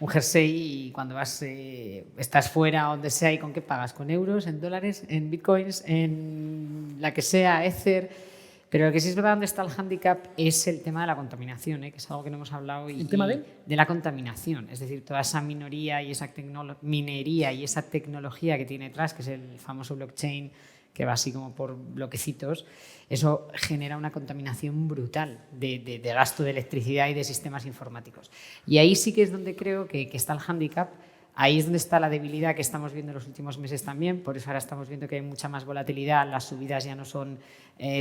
jersey y cuando vas, estás fuera o donde sea, ¿y con qué pagas? ¿Con euros, en dólares, en bitcoins, en la que sea, Ether? Pero lo que sí es verdad donde está el hándicap es el tema de la contaminación, que es algo que no hemos hablado. ¿El tema de? De la contaminación, es decir, toda esa minería y esa tecnología que tiene detrás, que es el famoso blockchain, que va así como por bloquecitos, eso genera una contaminación brutal de gasto de electricidad y de sistemas informáticos. Y ahí sí que es donde creo que está el hándicap. Ahí es donde está la debilidad que estamos viendo en los últimos meses también, por eso ahora estamos viendo que hay mucha más volatilidad, las subidas ya no son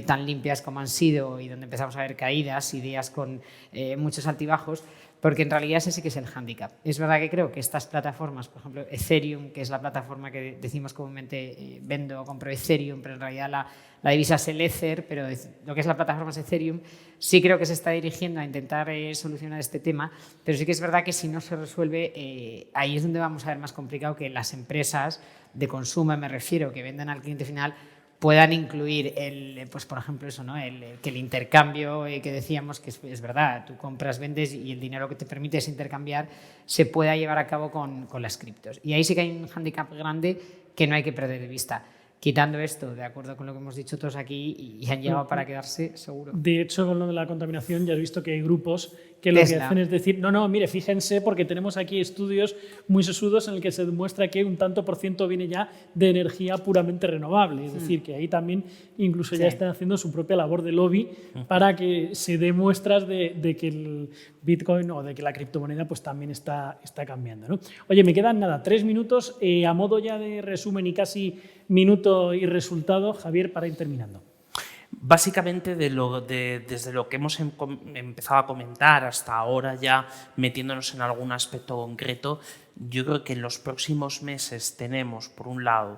tan limpias como han sido y donde empezamos a ver caídas y días con muchos altibajos, porque en realidad ese sí que es el hándicap. Es verdad que creo que estas plataformas, por ejemplo Ethereum, que es la plataforma que decimos comúnmente vendo o compro Ethereum, pero en realidad la divisa es el Ether, pero lo que es la plataforma es Ethereum, sí creo que se está dirigiendo a intentar solucionar este tema, pero sí que es verdad que si no se resuelve, ahí es donde vamos a ver más complicado que las empresas de consumo, me refiero, que venden al cliente final, puedan incluir, pues por ejemplo, eso, ¿no? Que el intercambio que decíamos, que es verdad, tú compras, vendes y el dinero que te permite es intercambiar, se pueda llevar a cabo con las criptos. Y ahí sí que hay un hándicap grande que no hay que perder de vista. quitando esto, de acuerdo con lo que hemos dicho todos aquí, y han llegado para quedarse, seguro. De hecho, con lo de la contaminación ya has visto que hay grupos que lo que hacen es decir, no, mire, fíjense, porque tenemos aquí estudios muy sesudos en el que se demuestra que un tanto por ciento viene ya de energía puramente renovable. Es decir, que ahí también incluso ya están haciendo su propia labor de lobby para que se dé muestras de que el Bitcoin o de que la criptomoneda pues también está cambiando, ¿no? Oye, me quedan 3 minutos a modo ya de resumen y casi minuto y resultado, Javier, para ir terminando. Básicamente, desde lo que hemos empezado a comentar hasta ahora, ya metiéndonos en algún aspecto concreto, yo creo que en los próximos meses tenemos, por un lado,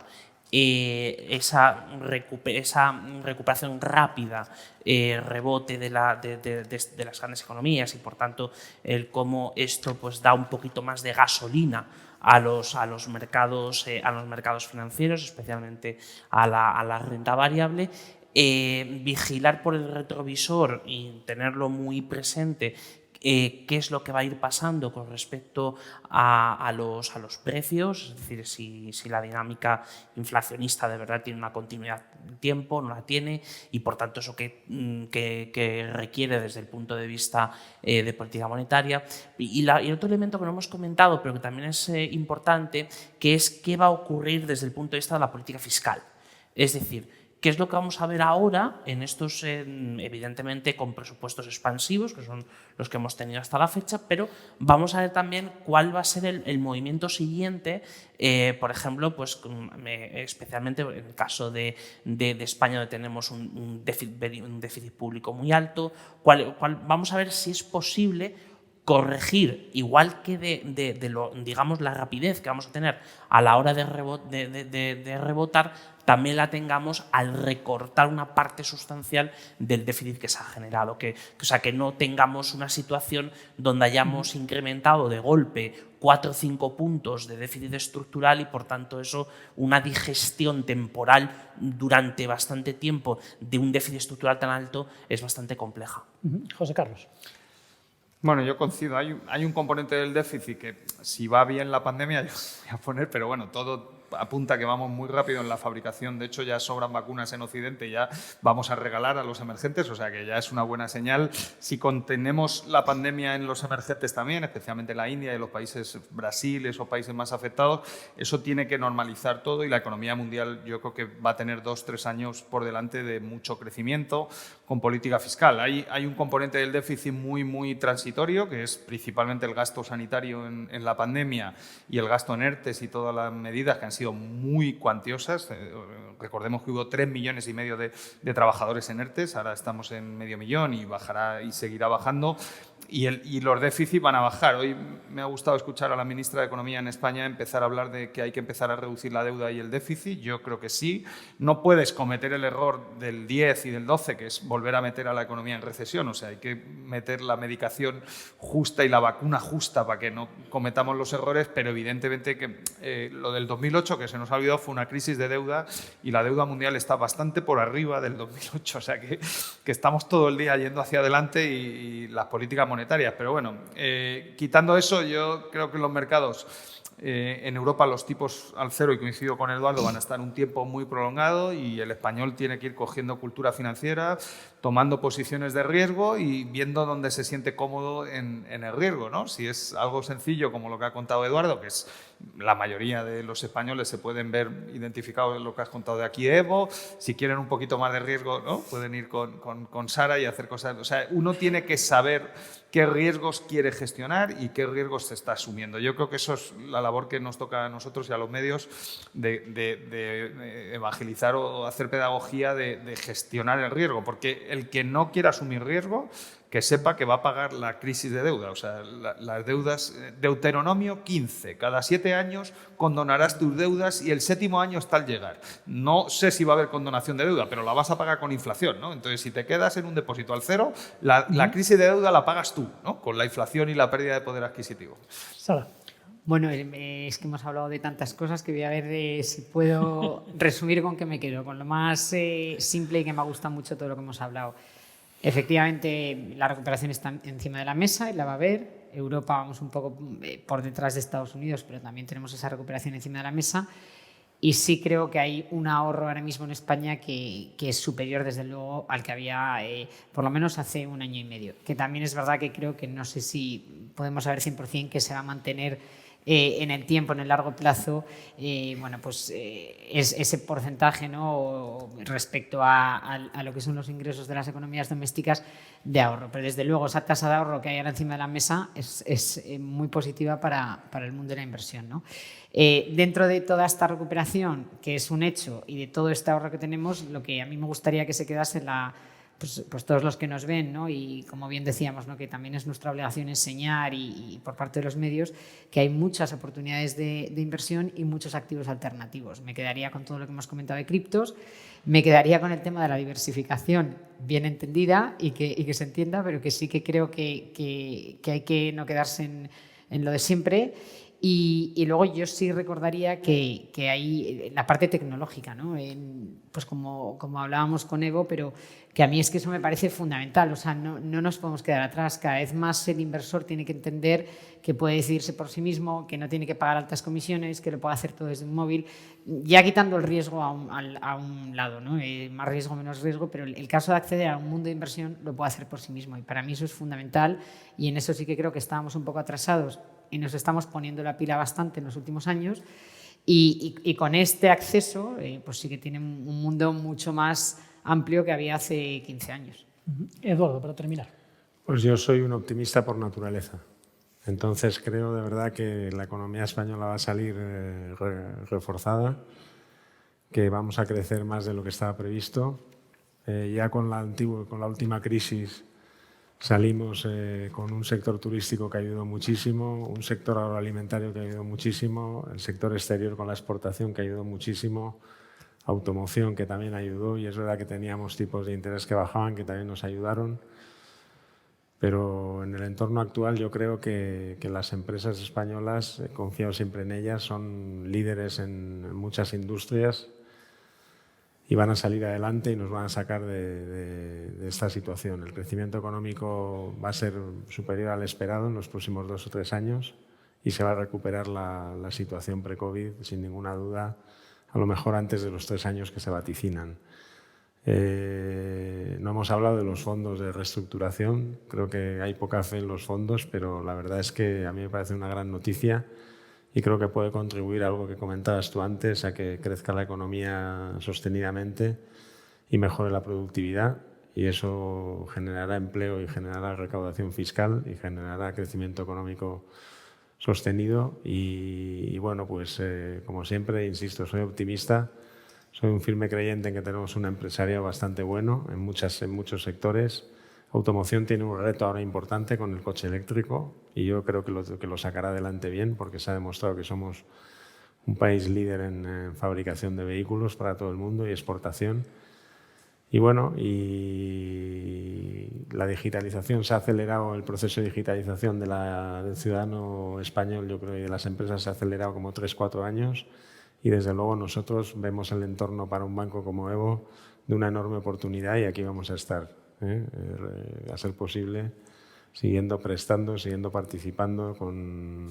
esa recuperación rápida, rebote de las grandes economías, y por tanto el cómo esto pues da un poquito más de gasolina a los mercados financieros, especialmente a la renta variable. Vigilar por el retrovisor y tenerlo muy presente qué es lo que va a ir pasando con respecto a los precios, es decir, si la dinámica inflacionista de verdad tiene una continuidad en tiempo, no la tiene, y por tanto eso que requiere desde el punto de vista de política monetaria. Y otro elemento que no hemos comentado, pero que también es importante, que es qué va a ocurrir desde el punto de vista de la política fiscal. Es decir, ¿qué es lo que vamos a ver ahora en estos, evidentemente, con presupuestos expansivos, que son los que hemos tenido hasta la fecha, pero vamos a ver también cuál va a ser el movimiento siguiente, por ejemplo, pues, especialmente en el caso de España, donde tenemos un déficit público muy alto, vamos a ver si es posible corregir, igual que digamos, la rapidez que vamos a tener a la hora de rebotar, también la tengamos al recortar una parte sustancial del déficit que se ha generado. O sea, que no tengamos una situación donde hayamos incrementado de golpe 4 o 5 puntos de déficit estructural y, por tanto, eso, una digestión temporal durante bastante tiempo de un déficit estructural tan alto es bastante compleja. José Carlos. Bueno, yo coincido. Hay un componente del déficit que, si va bien la pandemia, yo voy a poner, pero bueno, todo apunta que vamos muy rápido en la fabricación. De hecho, ya sobran vacunas en Occidente, ya vamos a regalar a los emergentes, o sea que ya es una buena señal. Si contenemos la pandemia en los emergentes también, especialmente la India y los países, Brasil, esos países más afectados, eso tiene que normalizar todo, y la economía mundial yo creo que va a tener 2-3 años por delante de mucho crecimiento con política fiscal. Hay un componente del déficit muy transitorio, que es principalmente el gasto sanitario en la pandemia y el gasto en ERTES y todas las medidas que han sido muy cuantiosas. Recordemos que hubo 3,5 millones de trabajadores en ERTES, ahora estamos en 500,000 y bajará y seguirá bajando. Y los déficits van a bajar. Hoy me ha gustado escuchar a la ministra de Economía en España empezar a hablar de que hay que empezar a reducir la deuda y el déficit. Yo creo que sí. No puedes cometer el error del 10 y del 12, que es volver a meter a la economía en recesión. O sea, hay que meter la medicación justa y la vacuna justa para que no cometamos los errores, pero evidentemente que lo del 2008, que se nos ha olvidado, fue una crisis de deuda, y la deuda mundial está bastante por arriba del 2008. O sea, que estamos todo el día yendo hacia adelante y las políticas monetarias. Pero bueno, quitando eso, yo creo que los mercados en Europa, los tipos al cero, y coincido con Eduardo, van a estar un tiempo muy prolongado, y el español tiene que ir cogiendo cultura financiera, tomando posiciones de riesgo y viendo dónde se siente cómodo en el riesgo, ¿no? Si es algo sencillo como lo que ha contado Eduardo, que es la mayoría de los españoles se pueden ver identificados en lo que has contado de aquí, Evo. Si quieren un poquito más de riesgo, ¿no?, pueden ir con Sara y hacer cosas. O sea, uno tiene que saber qué riesgos quiere gestionar y qué riesgos se está asumiendo. Yo creo que eso es la labor que nos toca a nosotros y a los medios, de evangelizar o hacer pedagogía de gestionar el riesgo, porque el que no quiera asumir riesgo, que sepa que va a pagar la crisis de deuda. O sea, las deudas, Deuteronomio 15, cada 7 años condonarás tus deudas y el 7º año está al llegar. No sé si va a haber condonación de deuda, pero la vas a pagar con inflación, ¿no? Entonces, si te quedas en un depósito al cero, la crisis de deuda la pagas tú, ¿no?, con la inflación y la pérdida de poder adquisitivo. Sara. Bueno, es que hemos hablado de tantas cosas que voy a ver si puedo resumir con qué me quedo, con lo más simple, y que me gusta mucho todo lo que hemos hablado. Efectivamente, la recuperación está encima de la mesa y la va a haber. Europa vamos un poco por detrás de Estados Unidos, pero también tenemos esa recuperación encima de la mesa. Y sí creo que hay un ahorro ahora mismo en España que es superior, desde luego, al que había por lo menos hace un año y medio. Que también es verdad que creo que no sé si podemos saber 100% que se va a mantener en el tiempo, en el largo plazo, es ese porcentaje, ¿no? Respecto a lo que son los ingresos de las economías domésticas de ahorro. Pero desde luego esa tasa de ahorro que hay ahora encima de la mesa es muy positiva para el mundo de la inversión, ¿no? Dentro de toda esta recuperación, que es un hecho, y de todo este ahorro que tenemos, lo que a mí me gustaría que se quedase pues todos los que nos ven, ¿no? Y como bien decíamos, ¿no? Que también es nuestra obligación enseñar y por parte de los medios que hay muchas oportunidades de inversión y muchos activos alternativos. Me quedaría con todo lo que hemos comentado de criptos, me quedaría con el tema de la diversificación bien entendida y que se entienda, pero que sí que creo que hay que no quedarse en lo de siempre. Y luego yo sí recordaría que hay la parte tecnológica, ¿no? Pues como hablábamos con Evo, pero que a mí es que eso me parece fundamental. O sea, no nos podemos quedar atrás. Cada vez más el inversor tiene que entender que puede decidirse por sí mismo, que no tiene que pagar altas comisiones, que lo puede hacer todo desde un móvil, ya quitando el riesgo a un lado, ¿no? Más riesgo, menos riesgo, pero el caso de acceder a un mundo de inversión lo puede hacer por sí mismo. Y para mí eso es fundamental, y en eso sí que creo que estábamos un poco atrasados y nos estamos poniendo la pila bastante en los últimos años, y con este acceso pues sí que tiene un mundo mucho más amplio que había hace 15 años. Eduardo, para terminar. Pues yo soy un optimista por naturaleza. Entonces creo de verdad que la economía española va a salir reforzada, que vamos a crecer más de lo que estaba previsto. Ya con la última crisis salimos con un sector turístico que ayudó muchísimo, un sector agroalimentario que ayudó muchísimo, el sector exterior con la exportación que ayudó muchísimo, automoción que también ayudó, y es verdad que teníamos tipos de interés que bajaban que también nos ayudaron. Pero en el entorno actual yo creo que las empresas españolas, he confiado siempre en ellas, son líderes en muchas industrias y van a salir adelante y nos van a sacar de esta situación. El crecimiento económico va a ser superior al esperado en los próximos 2 o 3 años y se va a recuperar la situación pre-COVID, sin ninguna duda, a lo mejor antes de los 3 años que se vaticinan. No hemos hablado de los fondos de reestructuración, creo que hay poca fe en los fondos, pero la verdad es que a mí me parece una gran noticia y creo que puede contribuir a algo que comentabas tú antes, a que crezca la economía sostenidamente y mejore la productividad, y eso generará empleo y generará recaudación fiscal y generará crecimiento económico sostenido. Y bueno, pues como siempre, insisto, soy optimista. Soy un firme creyente en que tenemos un empresario bastante bueno en muchos sectores. Automoción tiene un reto ahora importante con el coche eléctrico y yo creo que lo sacará adelante bien, porque se ha demostrado que somos un país líder en fabricación de vehículos para todo el mundo y exportación. Y bueno, y la digitalización se ha acelerado, el proceso de digitalización del ciudadano español, yo creo, y de las empresas se ha acelerado como 3-4 años. Y desde luego nosotros vemos el entorno para un banco como Evo de una enorme oportunidad, y aquí vamos a estar, a ser posible, siguiendo prestando, siguiendo participando con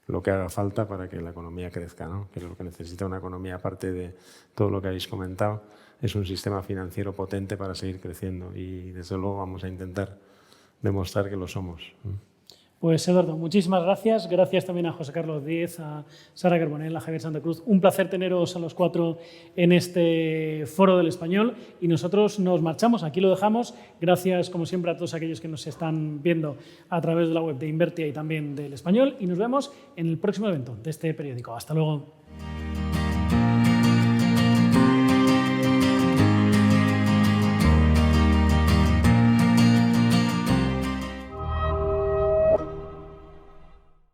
lo que haga falta para que la economía crezca, ¿no? Que es lo que necesita una economía, aparte de todo lo que habéis comentado, es un sistema financiero potente para seguir creciendo, y desde luego vamos a intentar demostrar que lo somos. Pues Eduardo, muchísimas gracias. Gracias también a José Carlos Díez, a Sara Carbonell, a Javier Santa Cruz. Un placer teneros a los 4 en este Foro del Español, y nosotros nos marchamos. Aquí lo dejamos. Gracias, como siempre, a todos aquellos que nos están viendo a través de la web de Invertia y también del Español, y nos vemos en el próximo evento de este periódico. Hasta luego.